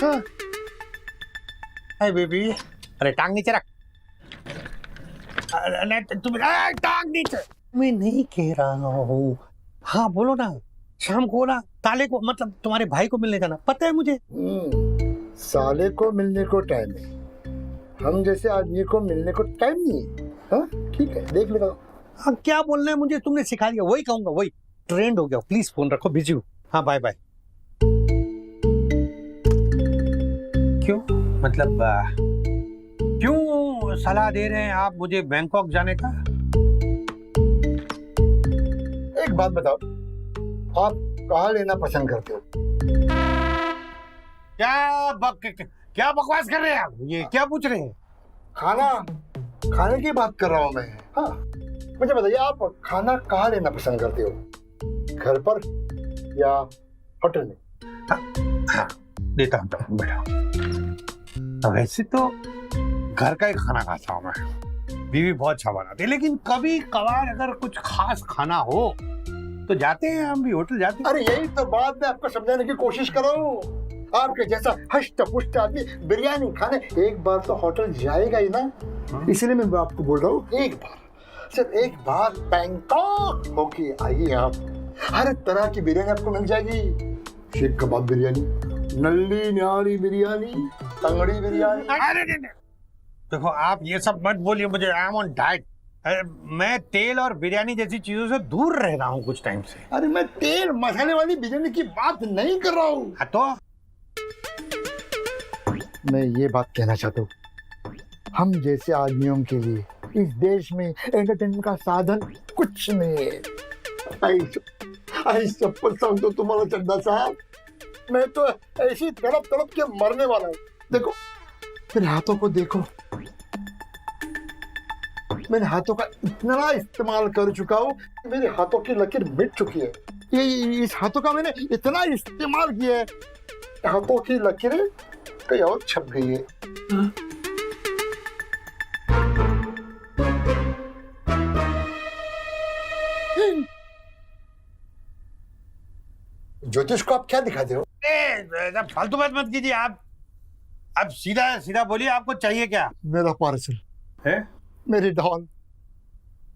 हाँ। हाय बेबी, अरे टांग नीचे रख। तुम टांग नीचे। मैं नहीं कह रहा हूँ। हाँ बोलो ना, शाम को ना ताले को मतलब तुम्हारे भाई को मिलने जाना, पता है मुझे। साले को मिलने को टाइम है, हम जैसे आदमी को मिलने को टाइम नहीं है। हाँ ठीक है, देख लेगा। हाँ क्या बोलना है मुझे तुमने सिखा दिया, वही कहूंगा, वही ट्रेंड हो गया। प्लीज फोन रखो, बिजी हूँ। हाँ बाय बाय। क्यों मतलब क्यों सलाह दे रहे हैं आप मुझे बैंकॉक जाने का? एक बात बताओ, आप कहाँ लेना पसंद करते हो? क्या बकवास कर रहे हैं आप? ये क्या पूछ रहे हैं? खाने की बात कर रहा हूँ मैं। हाँ मुझे बताइए, आप खाना कहाँ लेना पसंद करते हो, घर पर या होटल में? हाँ, देता हूँ बेटा। वैसे तो घर का ही खाना खाता हूँ मैं, बीवी बहुत अच्छा बनाती है, लेकिन कभी कभार अगर कुछ खास खाना हो तो जाते हैं, हम भी होटल जाते हैं। अरे यही तो बात मैं आपको समझाने की कोशिश कर रहा हूँ। आपके जैसा हष्ट पुष्ट आदमी बिरयानी खाने एक बार तो होटल जाएगा ही ना। इसलिए मैं आपको बोल रहा हूँ, एक बार, सिर्फ एक बार बैंकॉक होके आइए आप। हर तरह की बिरयानी आपको मिल जाएगी। शीख कबाब बिरयानी, नल्ली न्यारी बिरयानी, तंगड़ी बिरयानी। अरे देखो आप ये सब मत बोलिए मुझे, आई एम ऑन डाइट। मैं तेल और बिरयानी जैसी चीजों से दूर रह रहा हूँ कुछ टाइम से। अरे मैं तेल मसाले वाली बिरयानी की बात नहीं कर रहा हूँ। तो मैं ये बात कहना चाहता हूँ, हम जैसे आदमियों के लिए इस देश में एंटरटेनमेंट का साधन कुछ नहीं है। आई चप्पल सांग तो तुम्हारा चड्डा साहब, मैं तो ऐसी तड़प तड़प के मरने वाला हूँ। देखो मेरे हाथों को देखो, मैंने हाथों का इतना इस्तेमाल कर चुका हूँ, मेरे हाथों की लकीर मिट चुकी है। ये इस हाथों का मैंने इतना इस्तेमाल किया है, हाथों की लकीरें कहीं और छप गई है। ज्योतिष को आप क्या दिखाते हो? फालतू बात मत कीजिए आप सीधा सीधा बोलिए, आपको चाहिए क्या? मेरा पार्सल है, मेरी डॉल,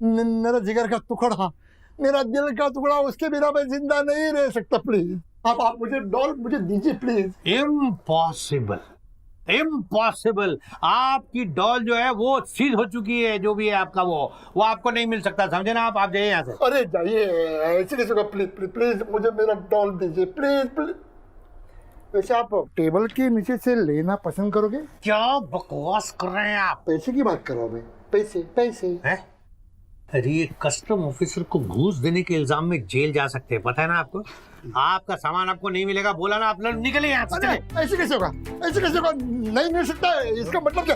मेरा जिगर का टुकड़ा, मेरा दिल का टुकड़ा, उसके बिना मैं जिंदा नहीं रह सकता। प्लीज आप मुझे डॉल मुझे दीजिए प्लीज। Impossible, impossible. आपकी डॉल जो है वो सीध हो चुकी है, जो भी है आपका वो आपको नहीं मिल सकता, समझे ना आप जाइए यहाँ से। अरे जाइए, ऐसे कैसे होगा? प्लीज प्लीज प्लीज मुझे मेरा डॉल दीजिए प्लीज प्लीज। वैसे आप टेबल के नीचे से लेना पसंद करोगे? क्या बकवास कर रहे हैं आप? पैसे की बात कर रहा हूँ मैं, पैसे पैसे। है? अरे ये कस्टम ऑफिसर को घूस देने के इल्जाम में जेल जा सकते हैं, पता है ना आपको? आपका सामान आपको नहीं मिलेगा, बोला ना, आप लोग निकले यहाँ से। ऐसे कैसे होगा? ऐसे कैसे होगा? नहीं मिल सकता है, इसका मतलब क्या?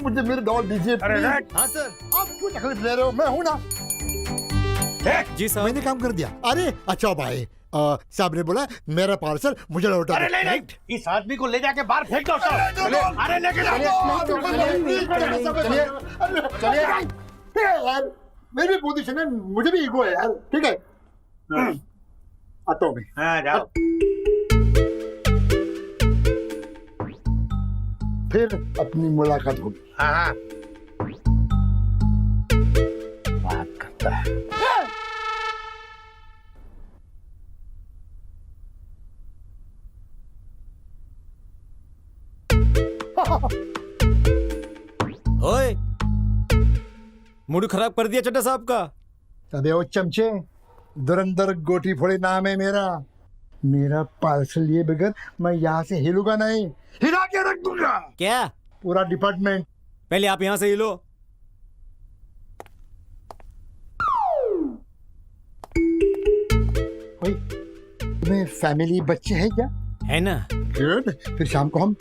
मुझे मेरे डॉल दीजिए। हाँ सर। आप क्यों तकलीफ ले रहे हो? मैं हूँ ना। जी साहब, मैंने काम कर दिया। अरे अच्छा भाई, साहब ने बोला मेरा पार्सल मुझे लौटा। अरे नहीं, इस आदमी को ले जाके बाहर फेंक दो। अरे लेके यार, मेरी पोजीशन है, मुझे भी ईगो है यार। ठीक है, आता हूँ मैं। हाँ जाओ। फिर अपनी मुलाकात होगी। हाँ बात करता है। ओए, मूड खराब कर दिया चड्डा साहब का। अबे वो चमचे, धुरंधर गोटी फोड़े नाम है मेरा। मेरा पार्सल लिए बगैर मैं यहाँ से हिलूंगा नहीं, हिला के रख दूंगा क्या? पूरा डिपार्टमेंट। पहले आप यहाँ से हिलो। भाई तुम्हें फैमिली बच्चे हैं क्या? है ना? गुड, फिर शाम को हम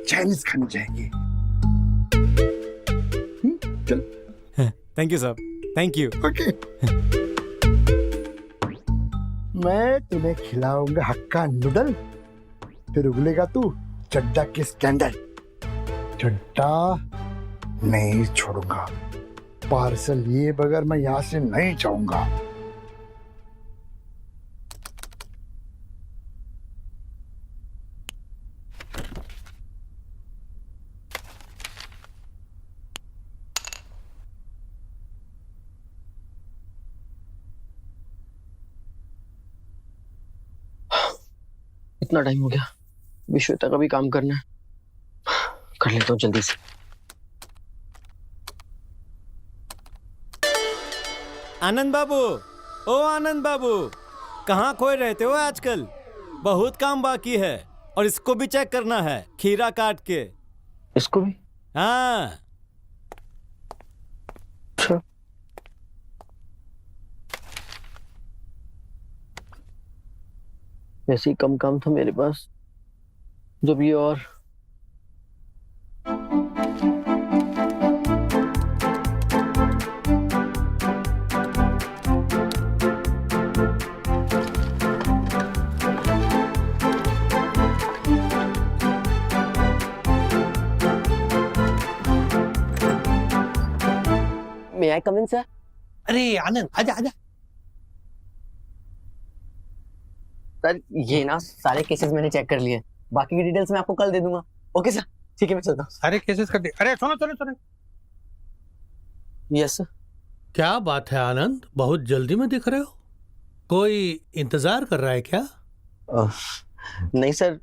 चाइनीज खाने जाएंगे। चल। थैंक यू साहब, थैंक यू। ओके। मैं तुम्हें खिलाऊंगा हक्का नूडल, फिर उगलेगा तू चड्डा के स्टैंडर्ड। चड्डा नहीं छोड़ूंगा, पार्सल ये बगैर मैं यहां से नहीं जाऊंगा। इतना टाइम हो गया, अभी श्वेता का भी काम करना है, कर लेता हूँ जल्दी से। आनंद बाबू, ओ आनंद बाबू, कहाँ खोए रहते हो आजकल? बहुत काम बाकी है और इसको भी चेक करना है, खीरा काट के। इसको भी? हाँ। अच्छा। वैसे ही कम काम था मेरे पास, जब ये और May I come in, sir? अरे आनंद आजा आजा। सर ये ना सारे केसेस मैंने चेक कर लिए, बाकी की डिटेल्स मैं आपको कल दे दूंगा। ओके सर, ठीक है मैं चलता हूँ। सारे केसेस कर दे। अरे सुनो सुनो सुनो, यस सर। क्या बात है आनंद, बहुत जल्दी में दिख रहे हो, कोई इंतजार कर रहा है क्या? नहीं सर,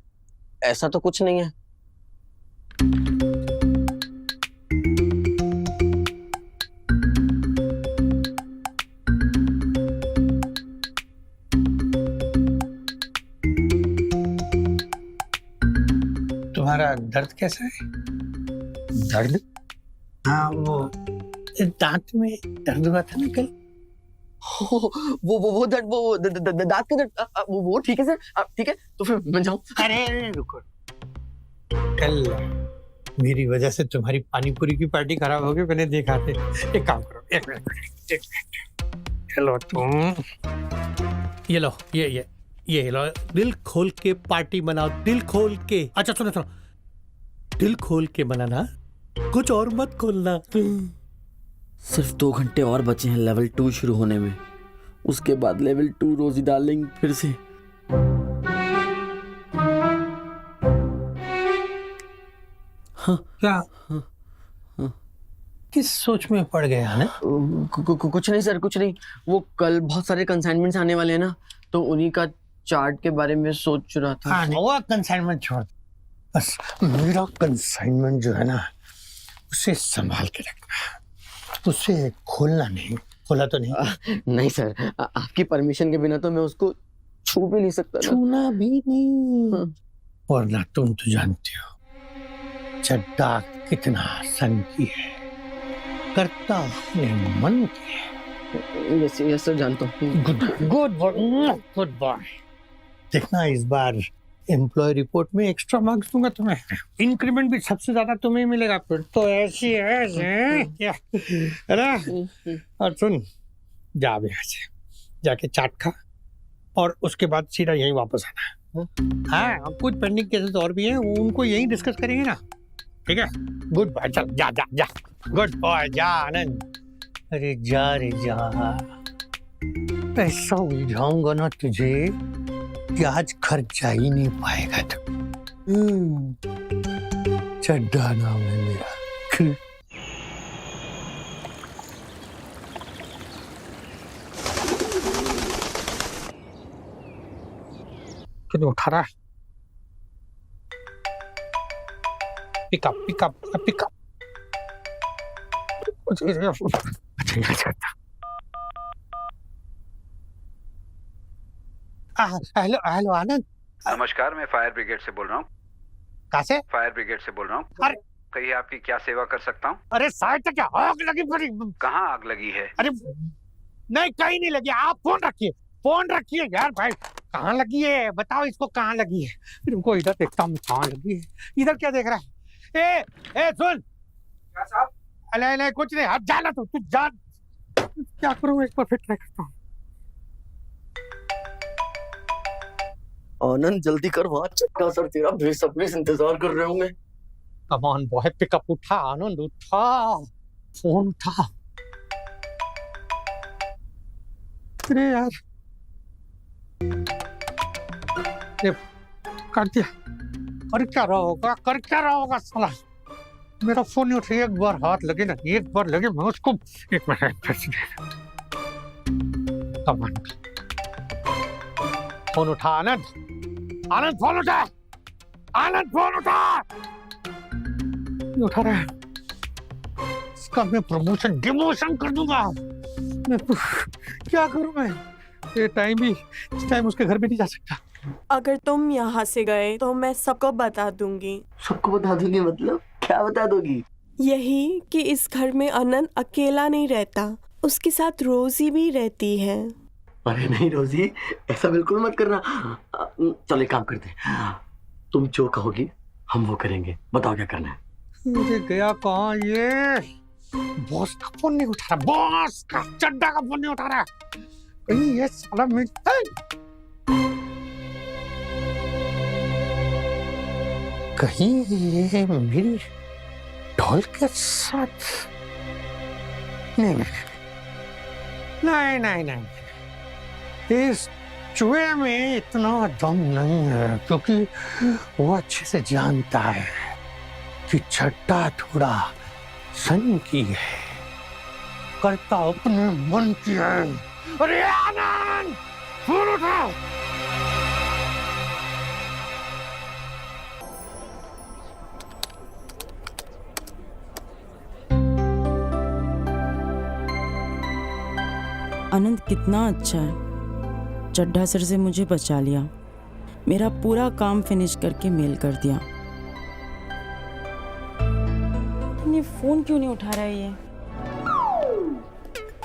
ऐसा तो कुछ नहीं है। तुम्हारा दर्द कैसा है? दर्द? हाँ वो दांत में दर्द हुआ था ना कल। वो दर्द, वो दांत का दर्द, वो ठीक है सर, ठीक है तो फिर मैं जाऊँ? अरे रुको, कल मेरी वजह से तुम्हारी पानी पूरी की पार्टी खराब हो गई, मैंने देखा थे। एक काम करो, एक मिनट, चलो तुम ये लो, ये लो, दिल खोल के पार्टी मनाओ, दिल खोल के। अच्छा सुनो सुनो, दिल खोल के मनाना, कुछ और मत खोलना। सिर्फ 2 घंटे और बचे हैं लेवल 2 शुरू होने में, उसके बाद लेवल 2 रोजी डार्लिंग फिर से। हाँ क्या? किस सोच में पड़ गया ना? कुछ नहीं सर, कुछ नहीं, वो कल बहुत सारे कंसाइनमेंट्स आने वाले हैं ना, तो उन्हीं का चार्ट के बारे में सोच रहा था। हाँ वो कंसाइनमेंट छोड़, बस मेरा कंसाइनमेंट जो है ना उसे संभाल के रखना, उसे खोलना नहीं। खोला तो नहीं? नहीं सर, आपकी परमिशन के बिना तो मैं उसको छू भी नहीं सकता। छूना भी नहीं। वरना तुम तो जानती हो चड्डा कितना सनकी है, करता अपने मन की है। यस सर, जानता हूँ। Good boy. देखना इस बार एम्प्लॉय रिपोर्ट में एक्स्ट्रा मार्क्स दूंगा तुम्हें, इंक्रीमेंट भी सबसे ज्यादा तुम्हें मिलेगा। फिर तो ऐसी है क्या है ना? और सुन, जा अब यहाँ से, जाके चाट खा और उसके बाद सीधा यहीं वापस आना। हाँ कुछ पेंडिंग केसेस और भी हैं, उनको यहीं डिस्कस करेंगे ना, ठीक है? गुड बॉय, चल जा जा जा, गुड बॉय, जा आनंद। अरे जा रे जा, ऐसा उलझाऊंगा ना तुझे कि आज घर जा ही नहीं पाएगा तू। चड्डा नाम है मेरा। क्यों उठा रहा है? पिकअप। हेलो आनंद। नमस्कार, मैं फायर ब्रिगेड से बोल रहा हूँ। कहाँ से? फायर ब्रिगेड से बोल रहा हूँ। अरे कहिए आपकी क्या सेवा कर सकता हूँ? अरे साइड तक क्या आग लगी पड़ी? कहाँ आग लगी है? अरे नहीं, कहीं नहीं लगी। आप फोन रखिए यार भाई। कहाँ लगी है बताओ, इसको कहाँ लगी है? तुमको इधर देखता हूँ कहाँ लगी है। इधर क्या देख रहा है? ए सुन। क्या साहब? अले कुछ नहीं, हट जाना तू जा। क्या करूँ, एक बार फिर ट्राई करता हूँ। आनंद जल्दी कर, वहां चट्टा सर तेरा बेसब्री से इंतजार कर रहे होंगे। कम ऑन बॉय, पिकअप उठा, आनंद उठा, फोन उठा। अरे यार, ये कर दिया। अरे क्या रहा होगा, कर क्या रहा होगा साला। मेरा फोन नहीं उठा, एक बार हाथ लगे ना, एक बार लगे मैं उसको। एक मिनट, कम ऑन, फोन उठा आनंद, आनंद फोन उठा, आनंद फोन उठा। नहीं उठा रहा है, इसका मैं प्रमोशन डिमोशन कर दूंगा। मैं क्या करूं मैं, ये टाइम भी, इस टाइम उसके घर भी नहीं जा सकता। अगर तुम यहाँ से गए तो मैं सबको बता दूंगी। सबको बता दूंगी मतलब क्या बता दोगी? यही कि इस घर में आनंद अकेला नहीं रहता, उसके साथ रोजी भी रहती है। अरे नहीं रोजी, ऐसा बिल्कुल मत करना। चलो एक काम करते हैं, तुम जो कहोगी हम वो करेंगे। बताओ क्या करना है। मुझे गया कहाँ ये, बॉस का फोन नहीं उठा रहा, बॉस का चड्डा का फोन नहीं उठा रहा। कहीं ये साला कहीं ये मेरी ढोल के साथ नहीं नहीं नहीं नहीं, इस चूहे में इतना दम नहीं है, क्योंकि वो अच्छे से जानता है कि चड्डा थोड़ा सन की है, करता अपने मन की है। अरे आनंद, फोन उठाओ। आनंद कितना अच्छा है, चड्ढा सर से मुझे बचा लिया, मेरा पूरा काम फिनिश करके मेल कर दिया। ये फोन क्यों नहीं उठा रहा है ये?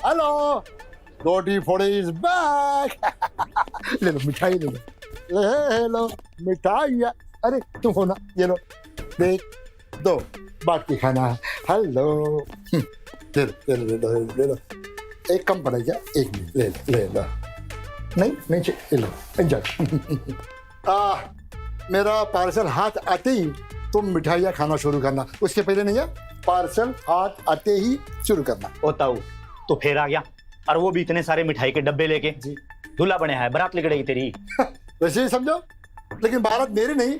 हेलो, रोटी फोड़ी इज बैक। ले लो मिठाई, ले लो, ले लो मिठाई। अरे तुम हो ना, ये लो, देख दो, बाकी खाना। हेलो, ले लो, एक कम पड़ेगा, एक मिनट, ले लो। नहीं नहीं ले लो, एंजॉय। मेरा पार्सल हाथ आते ही तुम मिठाइयाँ खाना शुरू करना, उसके पहले नहीं है, पार्सल हाथ आते ही शुरू करना। ओताऊ तो फिर आ गया, और वो भी इतने सारे मिठाई के डब्बे लेके। जी, दूल्हा बने है, बारात निकलेगी तेरी। वैसे ही समझो, लेकिन बारात मेरी नहीं,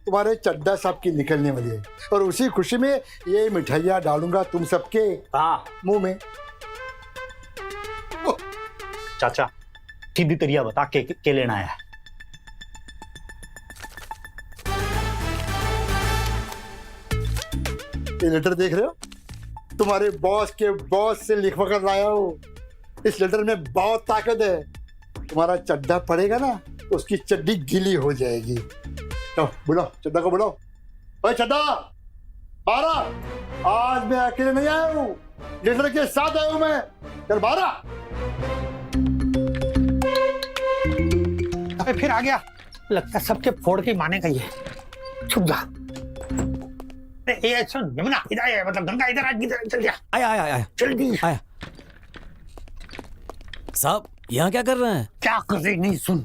तुम्हारे चड्डा साहब की निकलने वाली है, और उसी खुशी में ये मिठाइयाँ डालूंगा तुम सबके हाँ मुंह में। चाचा सीधी तरिया बता के लेना है। ये लेटर देख रहे हो, तुम्हारे बॉस के बॉस से लिखवा कर लाया हूँ। इस लेटर में बहुत ताकत है, तुम्हारा चड्डा पड़ेगा ना, उसकी चड्डी गीली हो जाएगी। तो बुलाओ चड्डा को, बुलाओ। ओए चड्डा, 12, आज मैं अकेले नहीं आया हूँ, लेटर के साथ आया हूँ मैं। चल 12। फिर आ गया, लगता है सबके फोड़ के माने का ये। छुप जा। ये सुन, यमुना इधर आया, मतलब गंगा इधर आ, इधर चल जा। आया जल्दी आया। साहब यहाँ क्या कर रहे हैं? क्या कर रहे? नहीं सुन,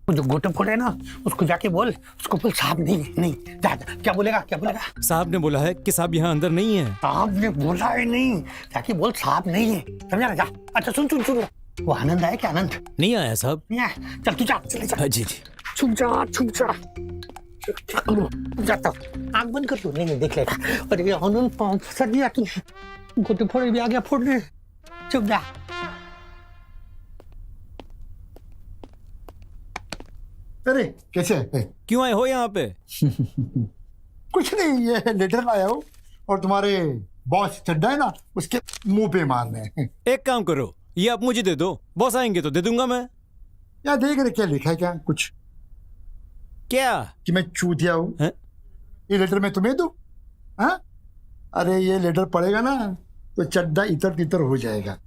वो जो गोटे फोड़े ना, उसको जाके बोल, उसको बोल साहब नहीं जा। क्या बोलेगा, क्या बोलेगा? साहब ने बोला है कि साहब यहाँ अंदर नहीं है। साहब ने बोला है नहीं, जाके बोल साहब नहीं है, समझा ना? जा। अच्छा सुन, वो आनंद आया क्या? आनंद नहीं आया साहब। नहीं आया, चल तू जा, चले जा। जी छुप जा। जाता हूँ, आँख बंद कर लो। नहीं देख लेगा। अरे आनंद पाँव फंसा दिया तूने, गोटे फोड़े भी आ गया फोड़ने। चुप जा। अरे कैसे है? क्यों आए हो यहाँ पे? कुछ नहीं, ये लेटर लाया हूँ, और तुम्हारे बॉस चड्डा है ना, उसके मुंह पे मारने हैं। एक काम करो, ये आप मुझे दे दो, बॉस आएंगे तो दे दूंगा मैं। क्या देख रहे, क्या लिखा है? क्या कुछ? क्या कि मैं चूतिया हूँ? है? ये लेटर मैं तुम्हें दूं? हाँ? अरे ये लेटर पड़ेगा ना तो चड्डा इतर तितर हो जाएगा,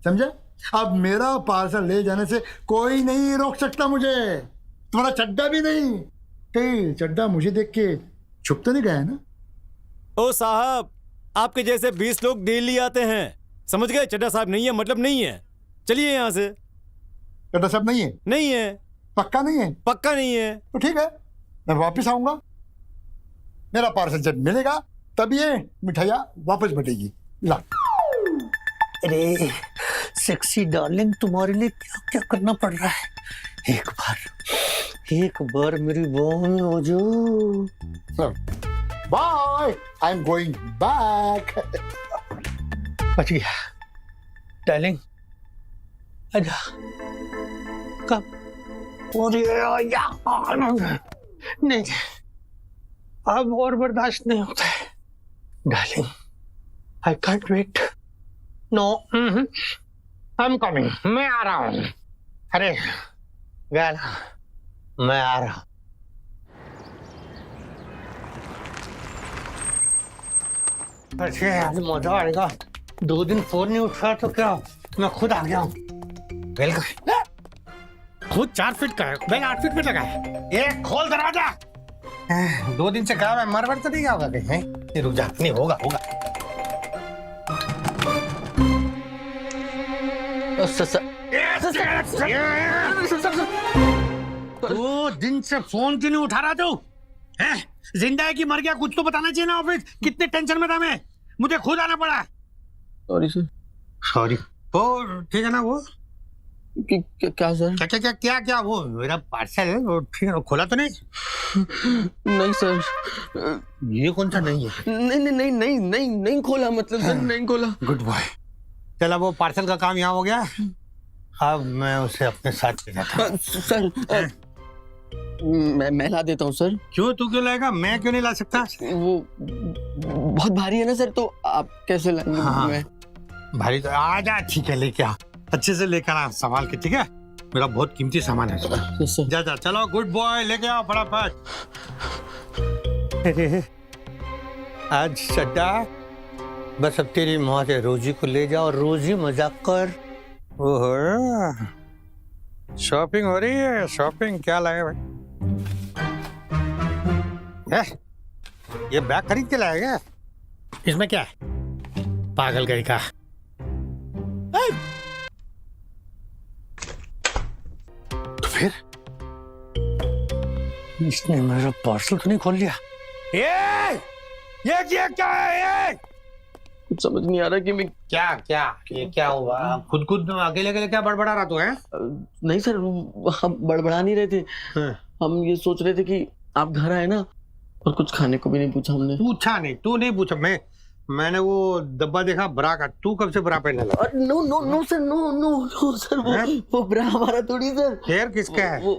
समझा? अब मेरा पार्सल ले जाने से कोई नहीं रोक सकता मुझे, तुम्हारा चड्डा भी नहीं। कहीं चड्डा मुझे देख के छुप तो नहीं गया ना? ओ साहब, आपके जैसे 20 लोग डेली आते हैं, समझ गए? चड्डा साहब नहीं है मतलब नहीं है। चलिए यहाँ से। चड्डा साहब नहीं है? नहीं है। पक्का नहीं है? पक्का नहीं है। तो ठीक है, मैं वापस आऊंगा। मेरा पार्सल जब मिलेगा तब ये मिठाइयाँ वापस बटेगी। ला। अरे सेक्सी डार्लिंग, तुम्हारे लिए क्या क्या करना पड़ रहा है। एक बार मेरी बाहों में हो जाओ। Bye, I am going back. बच गया डार्लिंग, आजा। कब? अरे यार, नहीं, अब और बर्दाश्त नहीं होता है darling. I can't wait. No, I am coming. मैं आ रहा हूँ। अरे गाना, मैं आ रहा हूँ। अच्छा आज मजा आएगा। 2 दिन फोन नहीं उठा तो क्या, मैं खुद आ गया हूँ। वेलकम। खुद 4 फीट का है, भाई 8 फीट में लगा है। ये खोल दरवाजा। 2 दिन से कहा मैं मरमर तो नहीं गया होगा कहीं। ये रुक जा, नहीं होगा होगा। 2 दिन से फोन क्यों नहीं उठा रहा तू? हैं? जिंदा है कि मर गया, कुछ तो बताना चाहिए ना। ऑफिस कितने टेंशन में था मैं, मुझे खुद आना पड़ा। Sorry sir. सॉरी। वो ठीक है ना? वो क्या सर? क्या क्या क्या क्या क्या वो मेरा पार्सल है, वो ठीक है? खोला तो नहीं? नहीं सर। ये कौन सा नहीं है? नहीं खोला, मतलब सर नहीं खोला। Good boy. चला, वो पार्सल का काम यहाँ हो गया। अब मैं उसे अपने साथ ले जाता हूँ। सर मैं ला देता हूँ सर। क्यों? तू क्यों लाएगा? मैं क्यों नहीं ला सकता? वो बहुत भारी है ना सर, तो आप कैसे लाएंगे? हाँ। मैं भारी तो आ जा, ठीक है, लेके आ, अच्छे से लेकर आ, संभाल के, ठीक है? मेरा बहुत कीमती सामान है। Yes sir. जा जा, चलो गुड बॉय, लेके आओ फटाफट। आज सड्डा, बस अब तेरी माँ से रोजी को ले जाओ, रोजी मजाक कर। ओहो, शॉपिंग हो रही है। शॉपिंग क्या लाए भाई? ये बैग खरीद के लाएगा? इसमें क्या है? पागल गई का। तो फिर इसने मेरा पार्सल तो नहीं खोल लिया? ये क्या है ये? कुछ समझ नहीं आ रहा कि मैं ये क्या हुआ? खुद अकेले अकेले क्या बड़बड़ा रहा तू है? नहीं सर, हम बड़बड़ा नहीं रहे थे। हम ये सोच रहे थे कि आप घर आए ना, और कुछ खाने को भी नहीं पूछा हमने। पूछा नहीं? तू नहीं पूछा? मैंने वो डब्बा देखा ब्रा का। तू कब से ब्रा पहनने लगा? नो सर, वो ब्रा हमारा थोड़ी सर। फिर किसका है? वो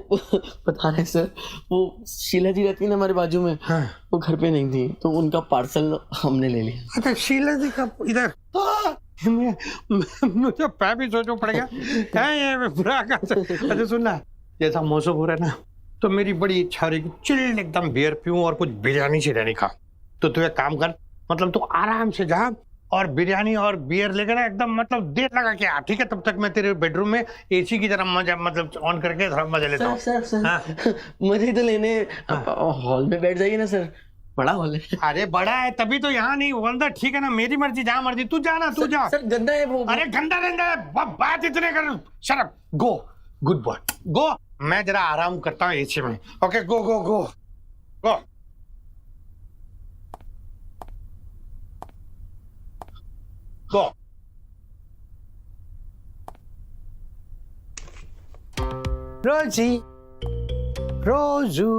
बता रहे सर, वो शीला जी रहती है ना हमारे बाजू में। हाँ। वो घर पे नहीं थी, तो उनका पार्सल हमने ले लिया। अच्छा, शीला जी का इधर? मुझे पैर भी सोचो पड़ गया है ये ब्रा का। अच्छा सुनना, जैसा मौसम हो रहा है ना, तो मेरी बड़ी इच्छा हो रही है कि चिल एकदम बियर पीऊं और कुछ बिरयानी चिरयानी खा। तो तू एक काम कर, मतलब तू आराम से जा और बिरयानी और बियर लेकर ना एकदम मतलब देर लगा के आ, ठीक है? तब तक मैं तेरे बेडरूम में एसी की तरह मजा मतलब ऑन करके थोड़ा मजा लेता हूँ। सर हाँ। मुझे तो लेने हॉल में बैठ जाइए ना सर, बड़ा हॉल है। अरे बड़ा है तभी तो यहाँ नहीं अंदर, ठीक है ना? मेरी मर्जी, जहाँ मर्जी तू जाना, तू जा। सर गंदा है वो। अरे गंदा है, बात इतने कर। शट गो, गुड बॉय, गो। मैं जरा आराम करता हूँ एसी में। ओके, गो गो गो गो। गो। रोजी, रोजू,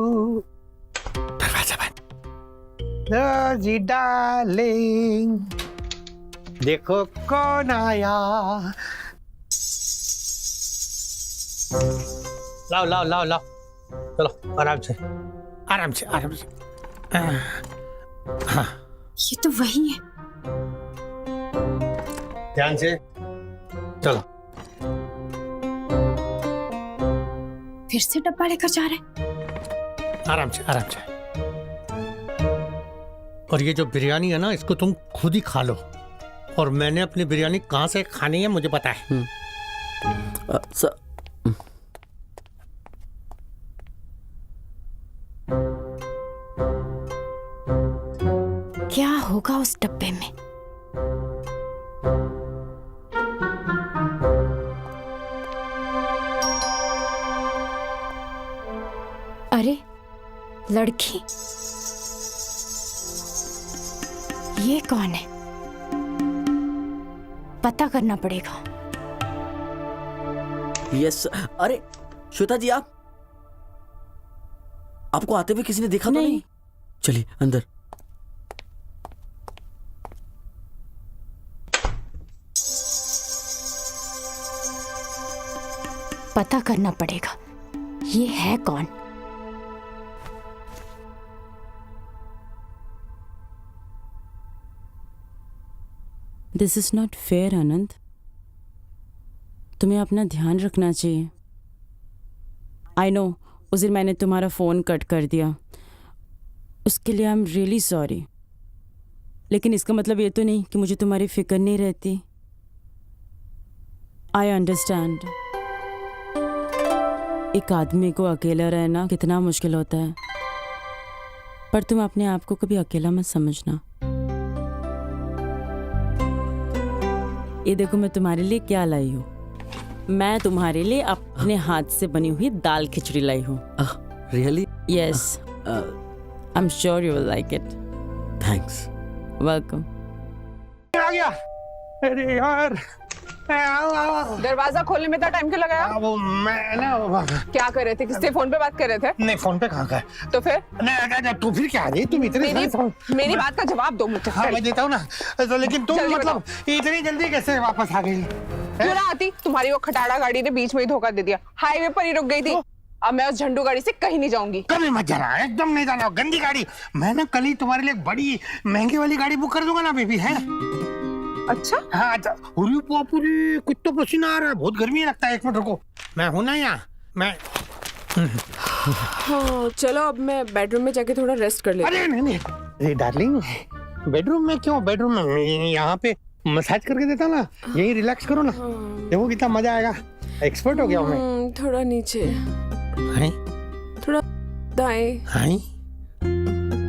दरवाजा बंद। रोजी डार्लिंग, देखो कौन आया। लाओ लाओ लाओ लाओ, चलो आराम से आराम से आराम से। हाँ, ये तो वही है। ध्यान से चलो। फिर से डब्बा लेकर जा रहे। आराम से आराम से। और ये जो बिरयानी है ना, इसको तुम खुद ही खा लो। और मैंने अपनी बिरयानी कहाँ से खानी है मुझे पता है। सर क्या होगा उस डब्बे में? लड़की, ये कौन है? पता करना पड़ेगा। यस। अरे श्वेता जी, आपको आते हुए किसी ने देखा तो नहीं? चलिए अंदर। पता करना पड़ेगा ये है कौन। दिस इज नॉट फेयर आनंद, तुम्हें अपना ध्यान रखना चाहिए। आई नो उस दिन मैंने तुम्हारा फ़ोन कट कर दिया, उसके लिए आई एम रियली सॉरी, लेकिन इसका मतलब ये तो नहीं कि मुझे तुम्हारी फिक्र नहीं रहती। आई अंडरस्टैंड एक आदमी को अकेला रहना कितना मुश्किल होता है, पर तुम अपने आप को कभी अकेला मत समझना। ये देखो मैं तुम्हारे लिए क्या लाई हूँ। मैं तुम्हारे लिए अपने हाथ से बनी हुई दाल खिचड़ी लाई हूँ। Really? Yes, I am sure you will like it. Thanks. Welcome. आ गया। अरे यार, आओ। दरवाजा खोलने में इतना टाइम क्यों लगाया? वो मैं ना क्या कर रहे थे? किससे फोन पे बात कर रहे थे? नहीं, फोन पे कहाँ का? तो फिर नहीं, तू फिर क्या रही? तुम इतने मेरी बात का जवाब दो मुझे। हाँ मैं देता हूँ ना, तो लेकिन तुम जल्दी मतलब इतनी जल्दी कैसे वापस आ गई? क्यों ना आती? तुम्हारी वो खटाड़ा गाड़ी ने बीच में ही धोखा दे दिया, हाईवे पर ही रुक गई थी। अब मैं उस झंडू गाड़ी से कहीं नहीं जाऊंगी। कभी मत जाना, एकदम नहीं जाना। गंदी गाड़ी। मैं ना कल ही तुम्हारे लिए बड़ी महंगी वाली गाड़ी बुक कर दूंगा ना बेबी, है? अच्छा? हाँ अच्छा। पूरी कुछ तो पसीना आ रहा है, बहुत गर्मी लगता है। एक मिनट रुको, मैं हूं ना यहाँ। मैं हाँ चलो, अब मैं बेडरूम में जाके थोड़ा रेस्ट कर लेती हूँ। अरे नहीं, अरे डार्लिंग, बेडरूम में क्यों? बेडरूम में यहाँ पे मसाज करके देता ना, यही रिलैक्स करो ना। देखो कितना मजा आएगा। एक्सपर्ट हो गया हूँ मैं। थोड़ा नीचे, हाय थोड़ा दाएं, हाय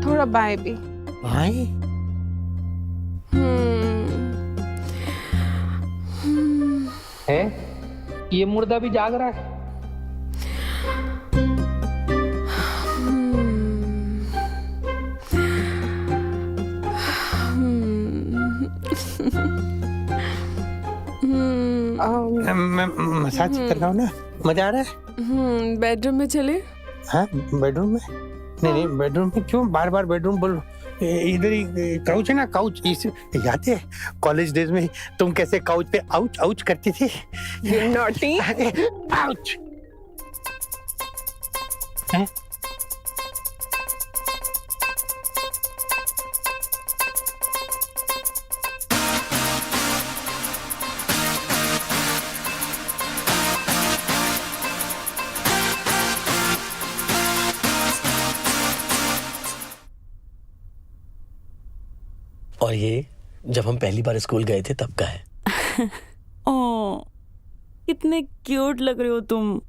थोड़ा बाएं भी। हाय है ये मुर्दा भी जाग रहा है। मैं मसाज कर रहा हूँ ना, मजा आ रहा है। बेडरूम में चले? हाँ बेडरूम में? नहीं, बेडरूम में क्यों बार बार बेडरूम बोल रहे? इधर ही काउच है ना, काउच। इस याद है कॉलेज डेज में तुम कैसे काउच पे आउच आउच करती थी? नॉटी। आउच। हैं? और ये जब हम पहली बार स्कूल गए थे तब का है। ओह, कितने क्यूट लग रहे हो तुम।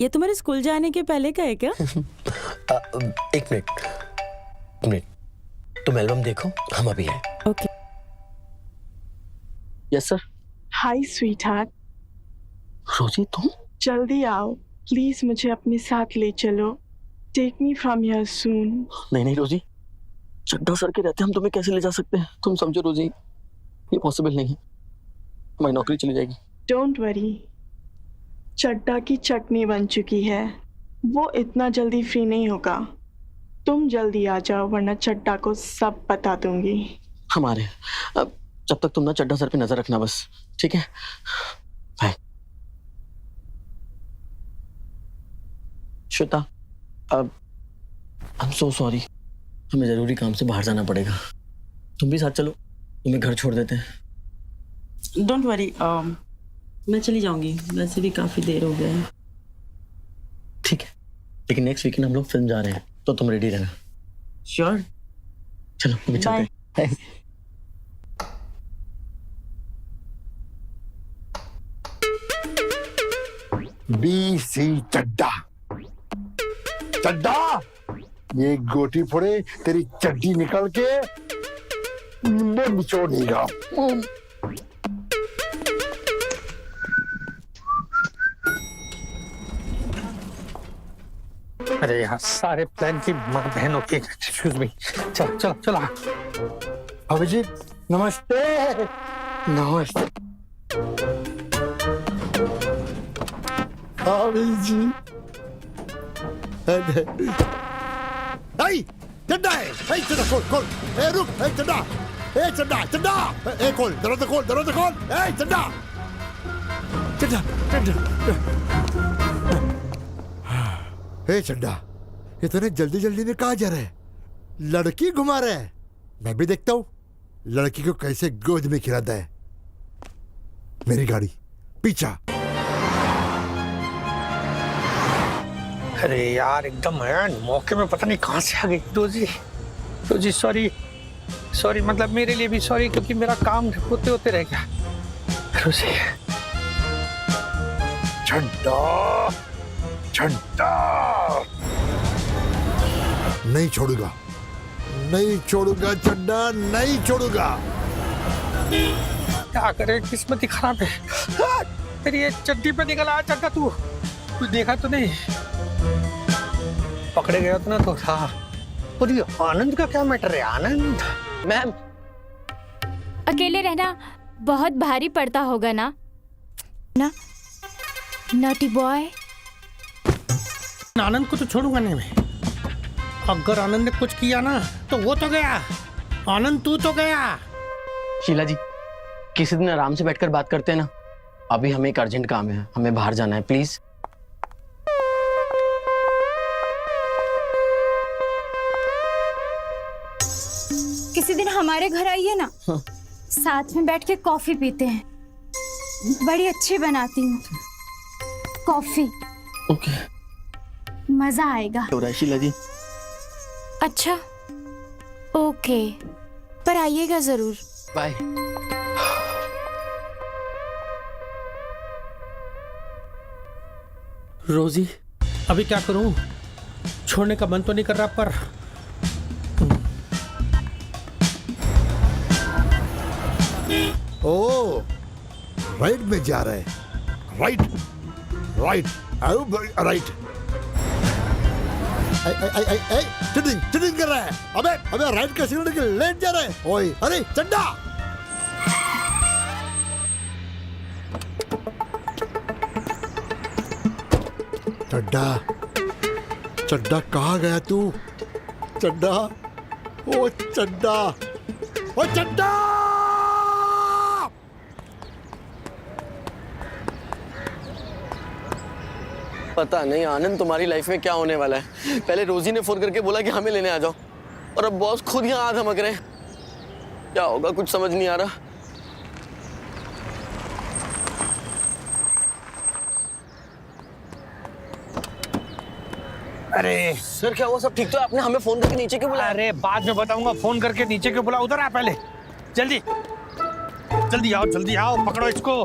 ये तुम्हारे स्कूल जाने के पहले का है क्या? एक मिनट, तुम एल्बम देखो, हम अभी आए। Okay. Yes sir. Hi sweetheart, Rosie तुम? जल्दी आओ प्लीज, मुझे अपने साथ ले चलो। टेक मी फ्रॉम हियर सून। नहीं रोजी, चड्ढा सर के रहते हम तुम्हें कैसे ले जा सकते हैं? तुम समझो रोजी, ये पॉसिबल नहीं है, हमारी नौकरी चली जाएगी। डोंट वरी, चड्ढा की चटनी बन चुकी है, वो इतना जल्दी फ्री नहीं होगा। तुम जल्दी आ जाओ वरना चड्ढा को सब बता दूंगी। हमारे अब जब तक तुम ना चड्ढा सर पे नजर रखना बस, ठीक है? बाय। श्वेता, अब आई एम सो सॉरी, हमें जरूरी काम से बाहर जाना पड़ेगा। तुम भी साथ चलो, तुम्हें घर छोड़ देते हैं। डोंट वरी, मैं चली जाऊंगी, वैसे भी काफी देर हो गया है। ठीक है, लेकिन नेक्स्ट वीकेंड हम लोग फिल्म जा रहे हैं, तो तुम रेडी रहना। श्योर। चलो अभी चलते हैं। BC चड्डा, चड्डा ये गोटी फोड़े तेरी चड्डी निकल के निचोड़ देगा। अरे यार सारे प्लान की माँ बहनों के एक्सक्यूज मी। चलो चलो चलो। भाभी जी नमस्ते। नमस्ते भाभी जी। आई चड्डा है, आई चड्डा खोल खोल, ए रुक, ए चड्डा, ए चड्डा चड्डा, ए खोल दरवाजा खोल, दरवाजा खोल, ए चड्डा चड्डा चड्डा। ए चड्डा इतने जल्दी जल्दी में कहाँ जा रहे हैं? लड़की घुमा रहे हैं। मैं भी देखता हूँ लड़की को कैसे गोद में खिलाता है। मेरी गाड़ी पीछा। अरे यार एकदम है मौके में पता नहीं कहाँ से आ गई। तो जी सॉरी सॉरी, मतलब मेरे लिए भी सॉरी, क्योंकि मेरा काम होते होते रह गया। रोजी चड्डा चड्डा नहीं छोड़ूंगा, नहीं छोड़ूंगा चड्डा, नहीं छोड़ूंगा। क्या करे, किस्मत ही खराब है। तेरी ये चड्डी पे निकल आया चड्डा। तू देखा तो नहीं? पकड़े गया तो ना तो था। और ये आनंद का क्या मैटर है? आनंद मैम अकेले रहना बहुत भारी पड़ता होगा ना नॉटी बॉय। आनंद को तो छोड़ूंगा नहीं मैं। अगर आनंद ने कुछ किया ना तो वो तो गया, आनंद तू तो गया। शीला जी किसी दिन आराम से बैठकर बात करते हैं ना। अभी हमें एक अर्जेंट काम है, हमें बाहर जाना है प्लीज। किसी दिन हमारे घर आइए ना। हाँ। साथ में बैठ के कॉफी पीते हैं। बड़ी अच्छी बनाती हूँ कॉफी। ओके मजा आएगा। हो रहा है शीला जी। अच्छा ओके, पर आइएगा जरूर। बाय। रोजी अभी क्या करूं? छोड़ने का मन तो नहीं कर रहा, पर ओ राइट में जा रहे हैं। Right right right. Cheating cheating कर रहा है। अबे अबे राइट का सिग्नल के लेट जा रहा है। ओए अरे चड्डा चड्डा चड्डा कहाँ गया तू? चड्डा ओ चड्डा ओ चड्डा। पता नहीं आनंद तुम्हारी लाइफ में क्या होने वाला है। पहले रोजी ने फोन करके बोला कि हमें लेने आ जाओ, और अब बॉस खुद यहाँ आ धमक रहे हैं। क्या होगा कुछ समझ नहीं आ रहा। अरे सर क्या हुआ? सब ठीक तो है? आपने हमें फोन करके नीचे क्यों बुलाया? अरे बाद में बताऊंगा। फोन करके नीचे क्यों बुला? उधर आ पहले, जल्दी जल्दी आओ, पकड़ो इसको।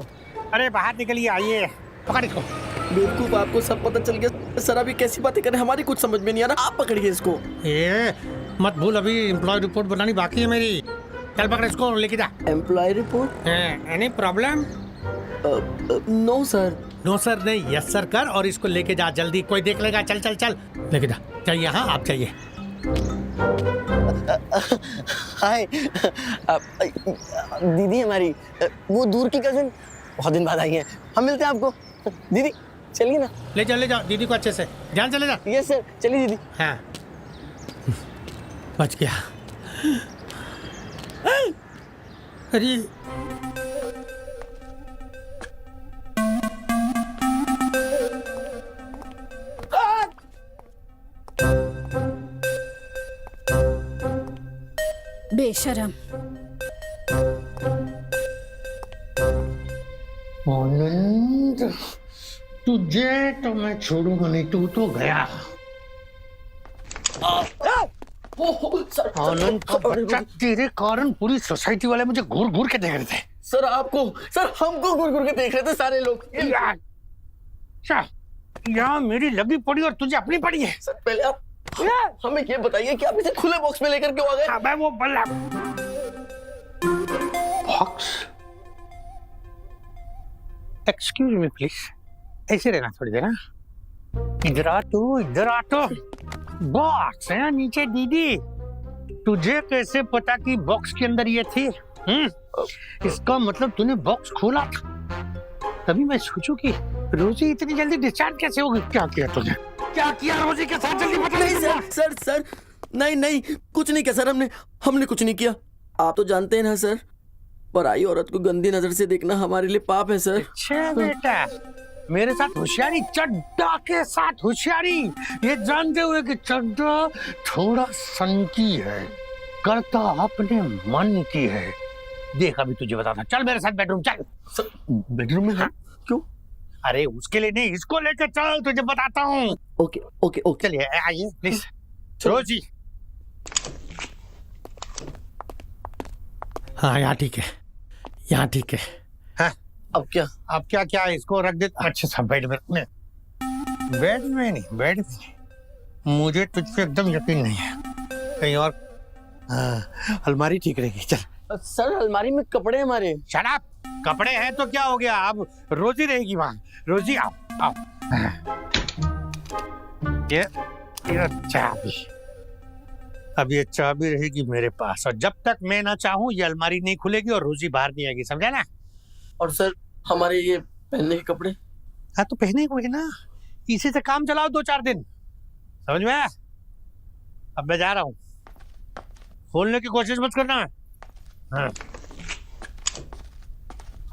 अरे बाहर निकलिए, आइए पकड़ इसको। बेवकूफ, आपको सब पता चल गया। सर अभी कैसी बातें करें, हमारी कुछ समझ में नहीं आ रहा। आप पकड़िए इसको। ये मत भूल, अभी एम्प्लॉय रिपोर्ट बनानी बाकी है मेरी। चल पकड़ इसको, लेके जा। Employ report? Any problem? No sir. No sir नहीं, यस सर कर, और इसको लेके जा जल्दी, कोई देख लेगा। चल चल चल लेके जा। चाहिए? हाँ आप चाहिए। हाय दीदी हमारी, वो दूर की कजिन, बहुत दिन बाद आई है। हम मिलते हैं आपको। दीदी चलिए ना। ले जाओ दीदी को अच्छे से, ध्यान से ले जा। यस सर, चलिए दीदी। हाँ बच गया। अरे बेशरम। आनंद तुझे तो मैं छोड़ूंगा नहीं, तू तो गया। आनंद का बच्चा, तेरे कारण पूरी सोसाइटी वाले मुझे घूर घूर के देख रहे थे। सर आपको, सर हमको घूर घूर के देख रहे थे सारे लोग। यहाँ मेरी लगी पड़ी और तुझे अपनी पड़ी है। सर पहले आप हमें ये बताइए कि आप इसे खुले बॉक्स में लेकर क्यों आ गए? अबे वो बल्ला बॉक्स। एक्सक्यूज मी प्लीज, ऐसे रहना थोड़ी देर। इधर आ तो बॉक्स है नीचे। दीदी तुझे कैसे पता कि बॉक्स के अंदर ये थी? इसका मतलब तूने बॉक्स खोला था। तभी मैं सोचूं कि रोजी इतनी जल्दी डिस्चार्ज कैसे होगी। क्या किया तुझे? क्या किया रोजी के साथ? जल्दी बता। नहीं सर नहीं कुछ नहीं किया सर। हमने कुछ नहीं किया। आप तो जानते हैं ना सर, पराई औरत को गंदी नजर से देखना हमारे लिए पाप है सर। अच्छा बेटा, मेरे साथ होशियारी, चड्डा के साथ होशियारी, ये जानते हुए कि चड्डा थोड़ा सनकी है, करता अपने मन की है। देख अभी तुझे बताता। चल मेरे साथ बेडरूम चल। बेडरूम में है? क्यों? अरे उसके लिए नहीं, इसको लेकर चल, तुझे बताता हूँ। ओके चलिए आइए प्लीज। रोजी हाँ यहाँ ठीक है। हाँ अब क्या इसको रख दे अच्छे से बेड में नहीं। मुझे तुझ पे एकदम यकीन नहीं है। कहीं और अलमारी ठीक रहेगी। चल सर, अलमारी में कपड़े हमारे। Shut up. कपड़े हैं तो क्या हो गया, अब रोजी रहेगी वहां। रोजी आओ। ये चाबी, अब ये चाबी रहेगी मेरे पास, और जब तक मैं ना चाहूं ये अलमारी नहीं खुलेगी और रोजी बाहर नहीं आएगी, समझा ना? और सर हमारे ये पहनने के कपड़े? हाँ तो पहने हुए ना, इसी से काम चलाओ 2-4 दिन, समझ में? अब मैं जा रहा हूँ, खोलने की कोशिश मत करना। हाँ।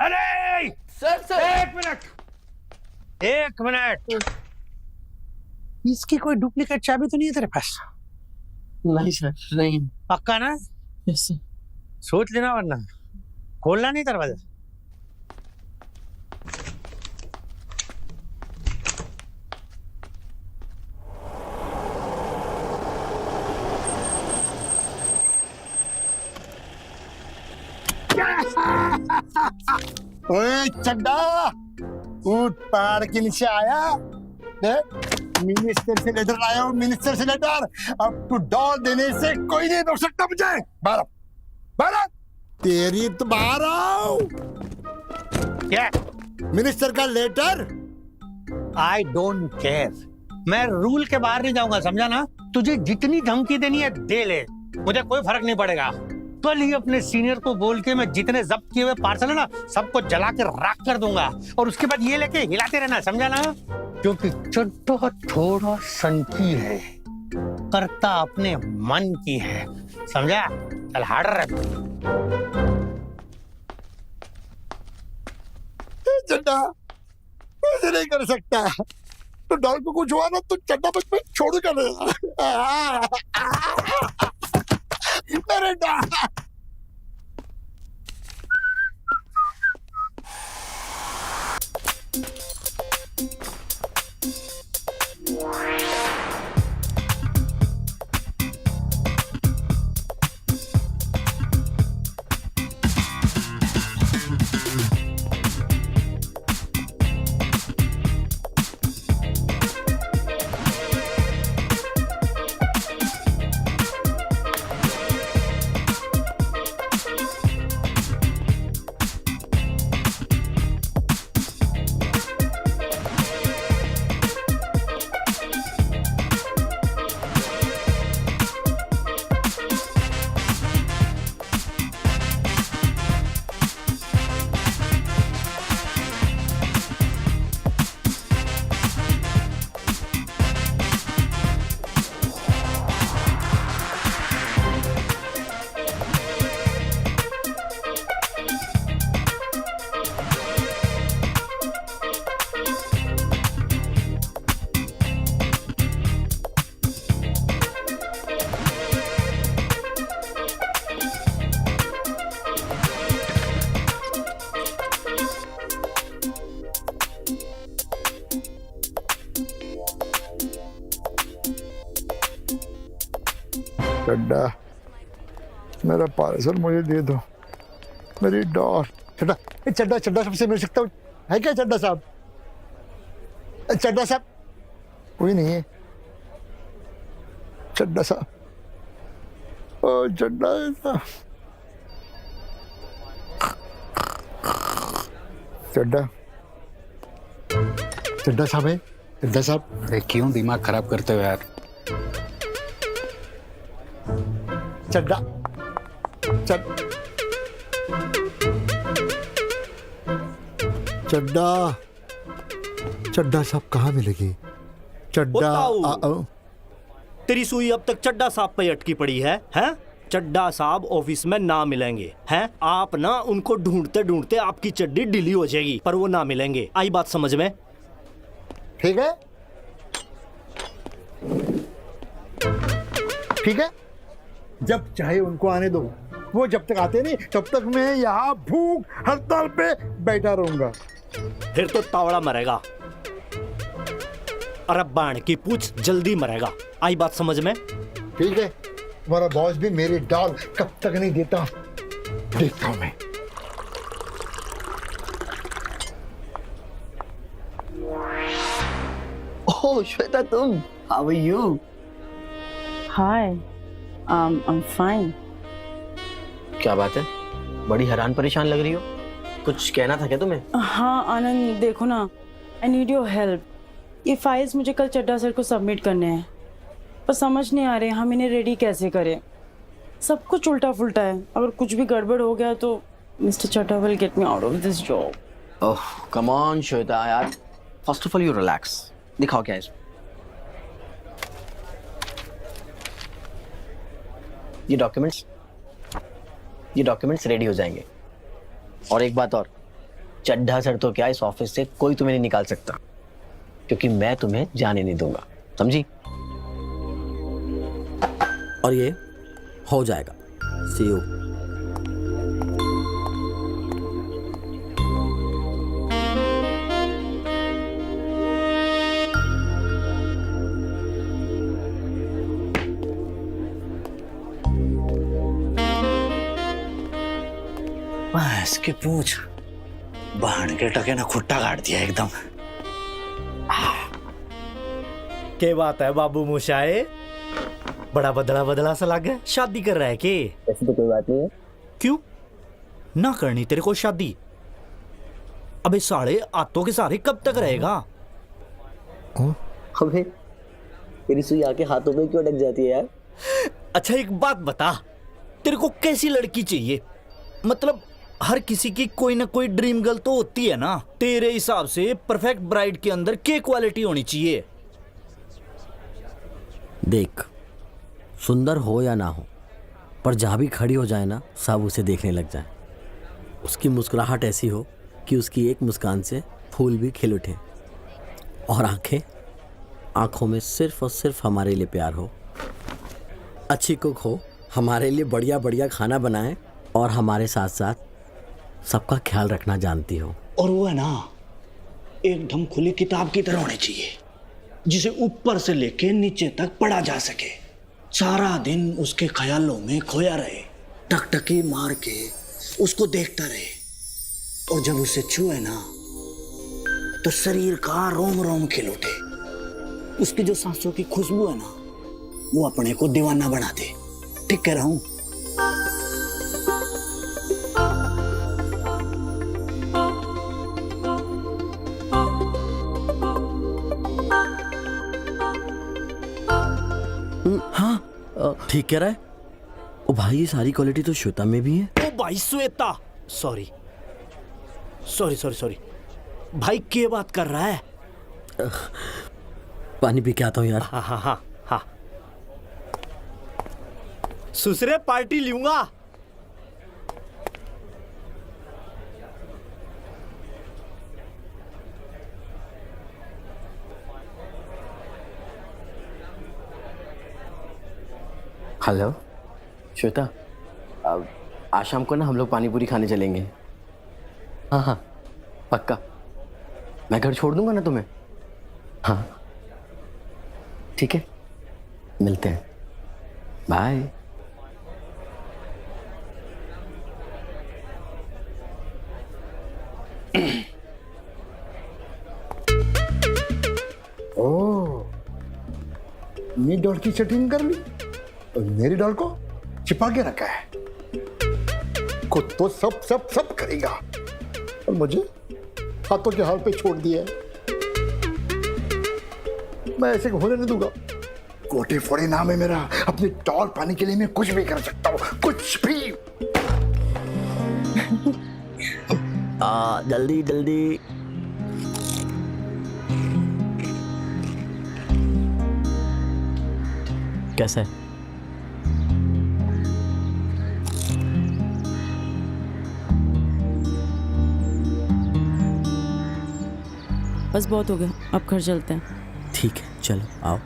अरे सर एक मिनट, इसकी कोई डुप्लीकेट चाबी तो नहीं है तेरे पास? नहीं सर, नहीं। पक्का ना? Yes sir. सोच लेना वरना खोलना नहीं दरवाजा। ओए चड्डा, उठ, पहाड़ के नीचे आया। मिनिस्टर से लेटर लाया हूँ, मिनिस्टर से लेटर। अब तू डॉल देने से कोई नहीं रोक सकता मुझे। बारह तेरी तो बाहर आओ। क्या? मिनिस्टर का लेटर। आई डोंट केयर, मैं रूल के बाहर नहीं जाऊंगा, समझा ना? तुझे जितनी धमकी देनी है दे ले, मुझे कोई फर्क नहीं पड़ेगा। कल ही अपने सीनियर को बोल के मैं जितने जब्त किए हुए पार्सल है ना सबको जला के राख कर दूंगा, और उसके बाद ये लेके हिलाते रहना, समझा ना? क्योंकि चड्डा थोड़ा सनकी है, करता अपने मन की है, समझा? चल हार्डर। चड्डा ऐसे नहीं कर सकता, तो डॉल को कुछ हुआ ना तो चड्डा बच में छोड़ कर मेरे डॉल। चड्डा, मेरा पार्सल मुझे दे दो, मेरी डॉल। चड्डा सबसे मिल सकता हूँ, है क्या चड्डा साहब? चड्डा साहब कोई नहीं है। चड्डा साहब, ओ चड्डा साहब, चड्डा साहब है? चड्ढा साहब, अरे क्यों दिमाग खराब करते हो यार? चड्ढा चड्ढा चड्ढा साहब कहाँ मिलेगी? चड्ढा तेरी सुई अब तक चड्ढा साहब पे अटकी पड़ी है, हैं? चड्ढा साहब ऑफिस में ना मिलेंगे, हैं? आप ना उनको ढूंढते ढूंढते आपकी चड्डी ढीली हो जाएगी, पर वो ना मिलेंगे। आई बात समझ में? ठीक है, ठीक है, जब चाहे उनको आने दो। वो जब तक आते नहीं तब तक मैं यहाँ भूख हड़ताल पे बैठा रहूंगा। फिर तो तावड़ा मरेगा, अरब बाण की पूछ जल्दी मरेगा। आई बात समझ में? ठीक है, तुम्हारा बॉस भी मेरी डाल कब तक नहीं देता, देखता हूं मैं। ओह श्वेता, तुम? How are you? Hi, I am fine. क्या बात है, बड़ी हैरान परेशान लग रही हो। कुछ कहना था क्या तुम्हें? हाँ आनंद, देखो ना, आई नीड योर हेल्प। ये फाइल्स मुझे कल चड्ढा सर को सबमिट करने हैं, पर समझ नहीं आ रहे हम इन्हें रेडी कैसे करें। सब कुछ उल्टा फुल्टा है, अगर कुछ भी गड़बड़ हो गया तो mister Chadha will get me out of this job. Oh come on Shweta यार, first of all you relax. दिखाओ क्या है इसमें। ये डॉक्यूमेंट्स रेडी हो जाएंगे। और एक बात और, चड्ढा सर तो क्या, इस ऑफिस से कोई तुम्हें नहीं निकाल सकता, क्योंकि मैं तुम्हें जाने नहीं दूंगा, समझी? और ये हो जाएगा। सी यू। इसके पूछ बाहर के टके ना खुट्टा काट दिया एकदम। क्या बात है बाबू मुशाए, बड़ा बदला बदला सा लग गया। शादी कर रहा है के? ऐसी तो कोई बात नहीं है। क्यों ना करनी तेरे को शादी? अबे साले आतों के सारे कब तक रहेगा? अबे तेरी सुई आके हाथों में क्यों अटक जाती है यार? अच्छा एक बात बता, तेरे को कैसी लड़की चाहिए? मतलब हर किसी की कोई ना कोई ड्रीम गर्ल तो होती है ना। तेरे हिसाब से परफेक्ट ब्राइड के अंदर क्या क्वालिटी होनी चाहिए? देख, सुंदर हो या ना हो, पर जहाँ भी खड़ी हो जाए ना, सब उसे देखने लग जाए। उसकी मुस्कुराहट ऐसी हो कि उसकी एक मुस्कान से फूल भी खिल उठे, और आंखों में सिर्फ और सिर्फ हमारे लिए प्यार हो। अच्छी कुक हो, हमारे लिए बढ़िया बढ़िया खाना बनाए, और हमारे साथ साथ सबका ख्याल रखना जानती हो। और वो है ना, एकदम खुली किताब की तरह होनी चाहिए, जिसे ऊपर से लेके नीचे तक पढ़ा जा सके। सारा दिन उसके ख्यालों में खोया रहे, टकटकी मार के उसको देखता रहे, और जब उसे छुए ना तो शरीर का रोम रोम खिल उठे। उसकी जो सांसों की खुशबू है ना, वो अपने को दीवाना बना दे। ठीक कह रहा हूं? हाँ ठीक कह रहा है। ओ भाई, ये सारी क्वालिटी तो श्वेता में भी है। ओ भाई Shweta, sorry sorry sorry sorry भाई, क्या बात कर रहा है? पानी पी के आता हूँ यार। हाँ हाँ हाँ हाँ, सुसरे पार्टी लूंगा। हेलो श्वेता, अब आज शाम को ना हम लोग पानी पूरी खाने चलेंगे। हाँ हाँ पक्का, मैं घर छोड़ दूंगा ना तुम्हें। हाँ ठीक है, मिलते हैं, बाय। ओह, मेरी डॉल की सेटिंग कर ली और मेरी डॉल को छिपा के रखा है। खुद तो सब सब सब करेगा और मुझे हाथों के हाल पे छोड़ दिया है। मैं ऐसे होने नहीं दूंगा। गोटे फोड़े नाम है मेरा। अपनी टॉल पाने के लिए मैं कुछ भी कर सकता हूँ, कुछ भी। जल्दी जल्दी। कैसा है? बस बहुत हो गया, अब घर चलते हैं। ठीक है, चलो आओ।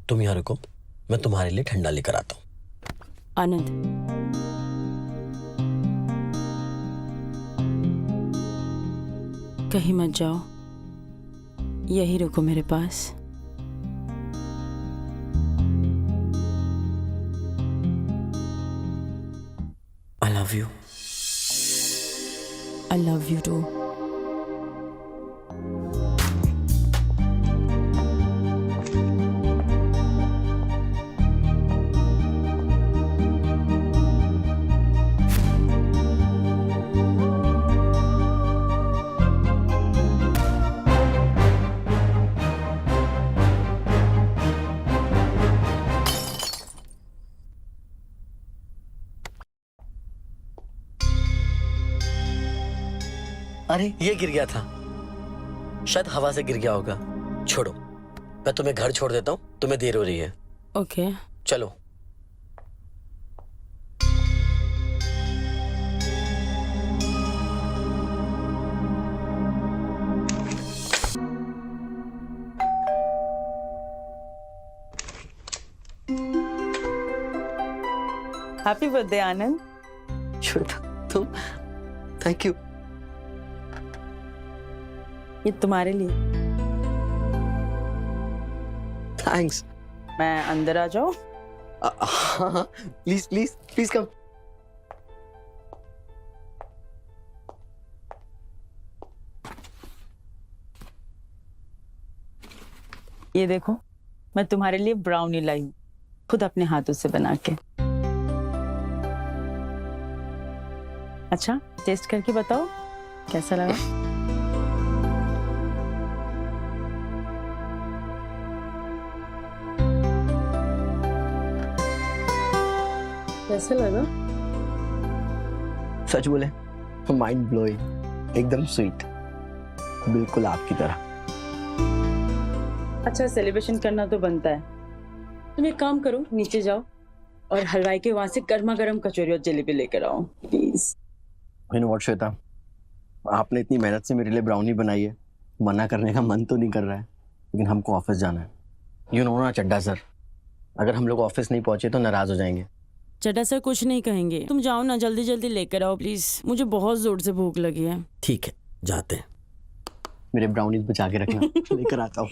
तुम यहाँ रुको, मैं तुम्हारे लिए ठंडा लेकर आता हूँ। आनंद, कहीं मत जाओ, यही रुको मेरे पास। I love you. I love you too. अरे ये गिर गया था, शायद हवा से गिर गया होगा। छोड़ो, मैं तुम्हें घर छोड़ देता हूँ, तुम्हें देर हो रही है। ओके। चलो। हैप्पी बर्थडे आनंद। श्वेता, तुम, थैंक यू। ये तुम्हारे लिए। थैंक्स। मैं अंदर आ जाऊं? हाँ हाँ, प्लीज प्लीज प्लीज कम। ये देखो, मैं तुम्हारे लिए ब्राउनी लाई हूँ, खुद अपने हाथों से बना के। अच्छा, टेस्ट करके बताओ कैसा लगा। कैसा लगा? सच बोले, माइंड ब्लोइंग, एकदम स्वीट, बिल्कुल आपकी तरह। अच्छा, सेलिब्रेशन करना तो बनता है। तुम एक काम करो, नीचे जाओ और हलवाई के वहां से गर्मा गर्म कचौरी और जलेबी लेकर आओ please. You know what Shweta, आपने इतनी मेहनत से मेरे लिए ब्राउनी बनाई है, मना करने का मन तो नहीं कर रहा है, लेकिन हमको ऑफिस जाना है। यू नो ना चड्डा सर, अगर हम लोग ऑफिस नहीं पहुंचे तो नाराज हो जाएंगे। चड्डा सर कुछ नहीं कहेंगे, तुम जाओ ना, जल्दी जल्दी लेकर आओ प्लीज, मुझे बहुत जोर से भूख लगी है। ठीक है, जाते हैं। मेरे ब्राउनीज बचा के रखना, लेकर आता हूँ।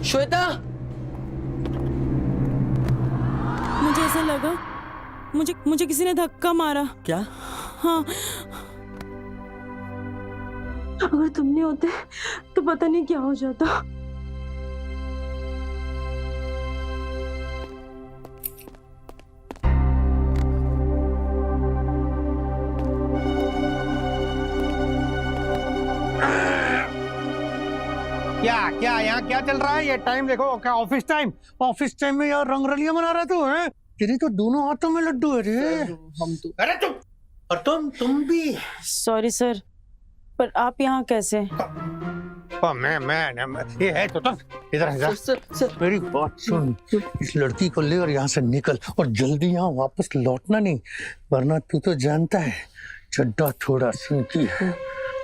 श्वेता, मुझे ऐसा लगा, मुझे किसी ने धक्का मारा। क्या? हाँ, अगर तुम नहीं होते तो पता नहीं क्या हो जाता। क्या यहाँ क्या चल रहा है? ये टाइम देखो, क्या ऑफिस टाइम? ऑफिस टाइम में यार रंगरलियां मना रहा तू है? तेरी तो दोनों हाथों में लड्डू है रे। हम तो, अरे तुम, और तुम भी। सॉरी सर, पर आप यहाँ कैसे? मैं ये है तो इधर आ जा। मेरी बात सुन, इस लड़की को ले और यहाँ से निकल, और जल्दी यहाँ वापस लौटना नहीं, वरना तू तो जानता है चड्डा थोड़ा सुनकी है,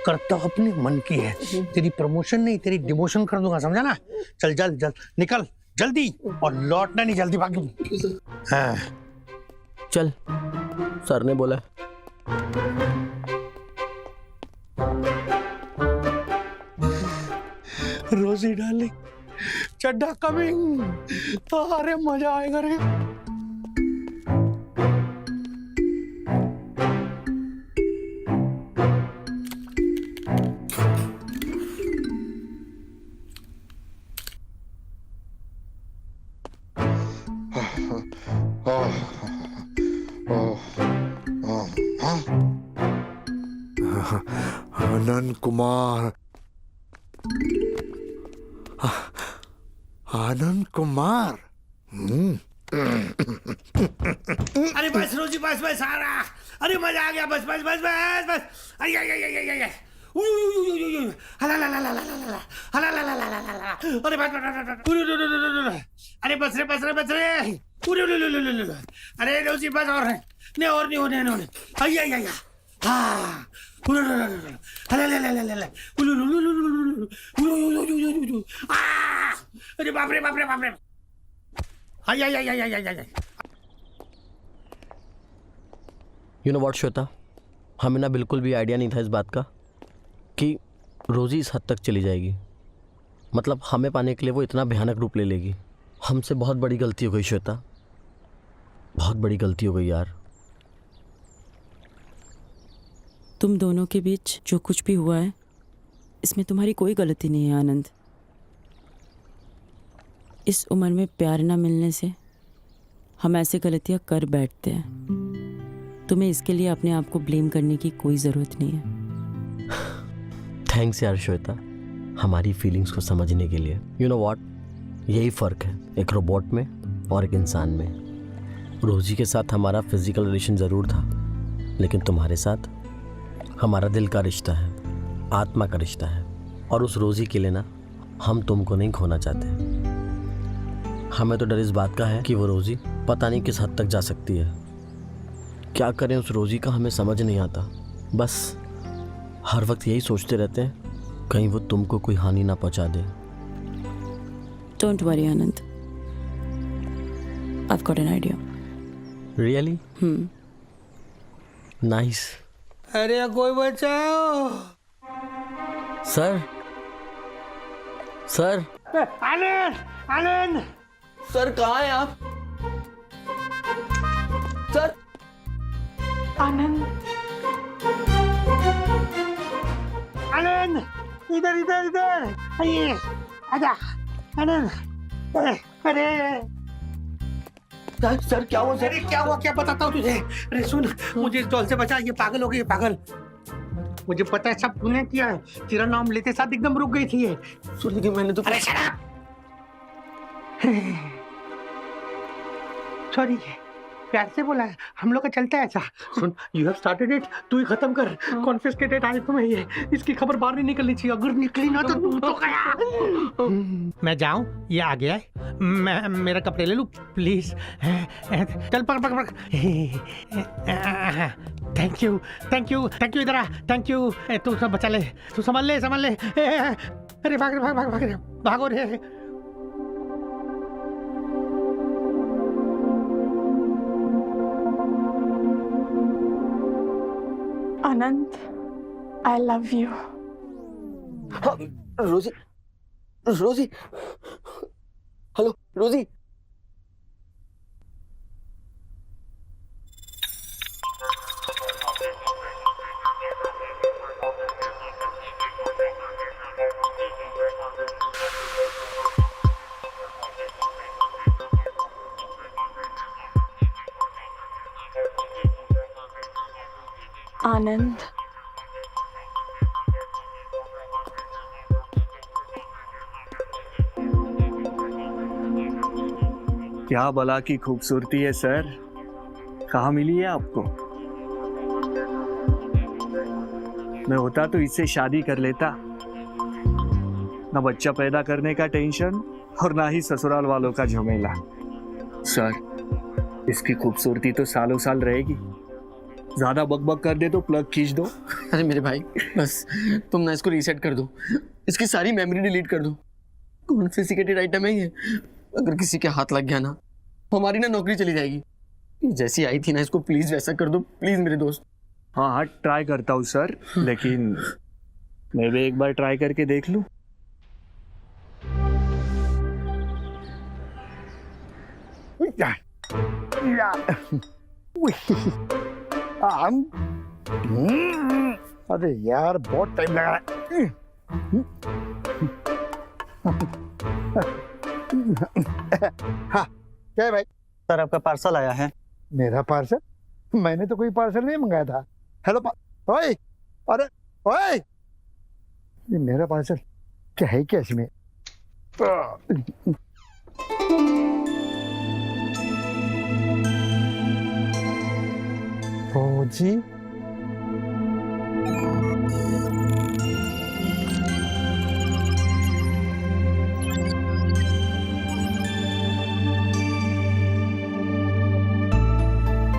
करता अपने मन की है। तेरी प्रमोशन नहीं, तेरी डिमोशन कर दूंगा, समझा ना? चल जल जल निकल जल्दी, और लौटना नहीं, जल्दी भाग। हाँ चल, सर ने बोला। रोजी डार्लिंग, चड्डा कमिंग। अरे मजा आएगा रे। आनंद कुमार, आनंद कुमार। अरे बस रोजी, बस बस आ रहा। अरे मजा आ गया, बस बस बस बस बस। अरे अरे बस रे बस रे बस रे। अरे रोजी बस, और नहीं, और नहीं होने होने। अरे बाप रे बाप रे बाप रे। यू नो व्हाट श्वेता, हमें ना बिल्कुल भी आइडिया नहीं था इस बात का कि रोजी इस हद तक चली जाएगी। मतलब हमें पाने के लिए वो इतना भयानक रूप ले लेगी। हमसे बहुत बड़ी गलती हो गई श्वेता, बहुत बड़ी गलती हो गई यार। तुम दोनों के बीच जो कुछ भी हुआ है, इसमें तुम्हारी कोई गलती नहीं है आनंद। इस उम्र में प्यार ना मिलने से हम ऐसे गलतियां कर बैठते हैं। तुम्हें इसके लिए अपने आप को ब्लेम करने की कोई ज़रूरत नहीं है। थैंक्स यार श्वेता, हमारी फीलिंग्स को समझने के लिए। यू नो व्हाट, यही फ़र्क है एक रोबोट में और एक इंसान में। रोजी के साथ हमारा फिजिकल रिलेशन ज़रूर था, लेकिन तुम्हारे साथ हमारा दिल का रिश्ता है, आत्मा का रिश्ता है। और उस रोजी के लिए ना हम तुमको नहीं खोना चाहते। हमें तो डर इस बात का है कि वो रोजी पता नहीं किस हद तक जा सकती है। क्या करें उस रोजी का हमें समझ नहीं आता। बस हर वक्त यही सोचते रहते हैं कहीं वो तुमको कोई हानि ना पहुंचा दे। Don't worry Anand, I've got an idea. Really? Nice. अरे कोई बचाओ। Sir, sir, Anand, Anand. Sir कहाँ हैं आप? सर, आनंद, आनंद, इधर इधर इधर आइए, आजा आनंद। अरे सर क्या हुआ? अरे क्या हुआ, क्या बताता हूँ तुझे। अरे सुन, मुझे इस डॉल से बचा, ये पागल हो गई, ये पागल। मुझे पता है सब तूने किया है। तेरा नाम लेते साथ एकदम रुक गई थी ये। सुन, लेकिन मैंने तो अरे शराब। सॉरी, प्यार से बोला है, हम लोग का चलता है ऐसा। सुन, यू हैव स्टार्टेड इट, तू ही खत्म कर। कॉन्फिस्केटेड आइटम है ये, इसकी खबर बाहर नहीं निकलनी चाहिए। अगर निकली ना तो तू तो गया। मैं जाऊं, ये आ गया है। मैं मेरा कपड़े ले लूं प्लीज? चल पकड़ पकड़ पकड़। Thank you thank you thank you, इधर आ। Thank you. तू सब बचा ले, तू संभाल ले संभाल ले। अरे भाग भाग भाग भाग, भागो रे। आनंद, I love you. रोजी, रोजी, हेलो रोजी। आनंद, क्या बला की खूबसूरती है सर, कहाँ मिली है आपको? मैं होता तो इससे शादी कर लेता। ना बच्चा पैदा करने का टेंशन और ना ही ससुराल वालों का झमेला। सर, इसकी खूबसूरती तो सालों साल रहेगी। ज्यादा बकबक कर दे तो प्लग खींच दो। अरे मेरे भाई, बस तुम ना इसको रीसेट कर दो, इसकी सारी मेमोरी डिलीट कर दो। कॉन्फिस्केटेड आइटम है ये, अगर किसी के हाथ लग गया ना, हमारी ना नौकरी चली जाएगी। जैसी आई थी ना, इसको प्लीज वैसा कर दो, प्लीज मेरे दोस्त। हाँ हाँ, ट्राई करता हूँ सर, लेकिन मैं भी एक बार ट्राई करके देख लूँ। अरे यार, बहुत टाइम लगा रहा है। हाँ, क्या है भाई? सर, आपका पार्सल आया है। मेरा पार्सल? मैंने तो कोई पार्सल नहीं मंगाया था। हेलो ओए, अरे ओए, ये मेरा पार्सल क्या है? क्या इसमें? फौजी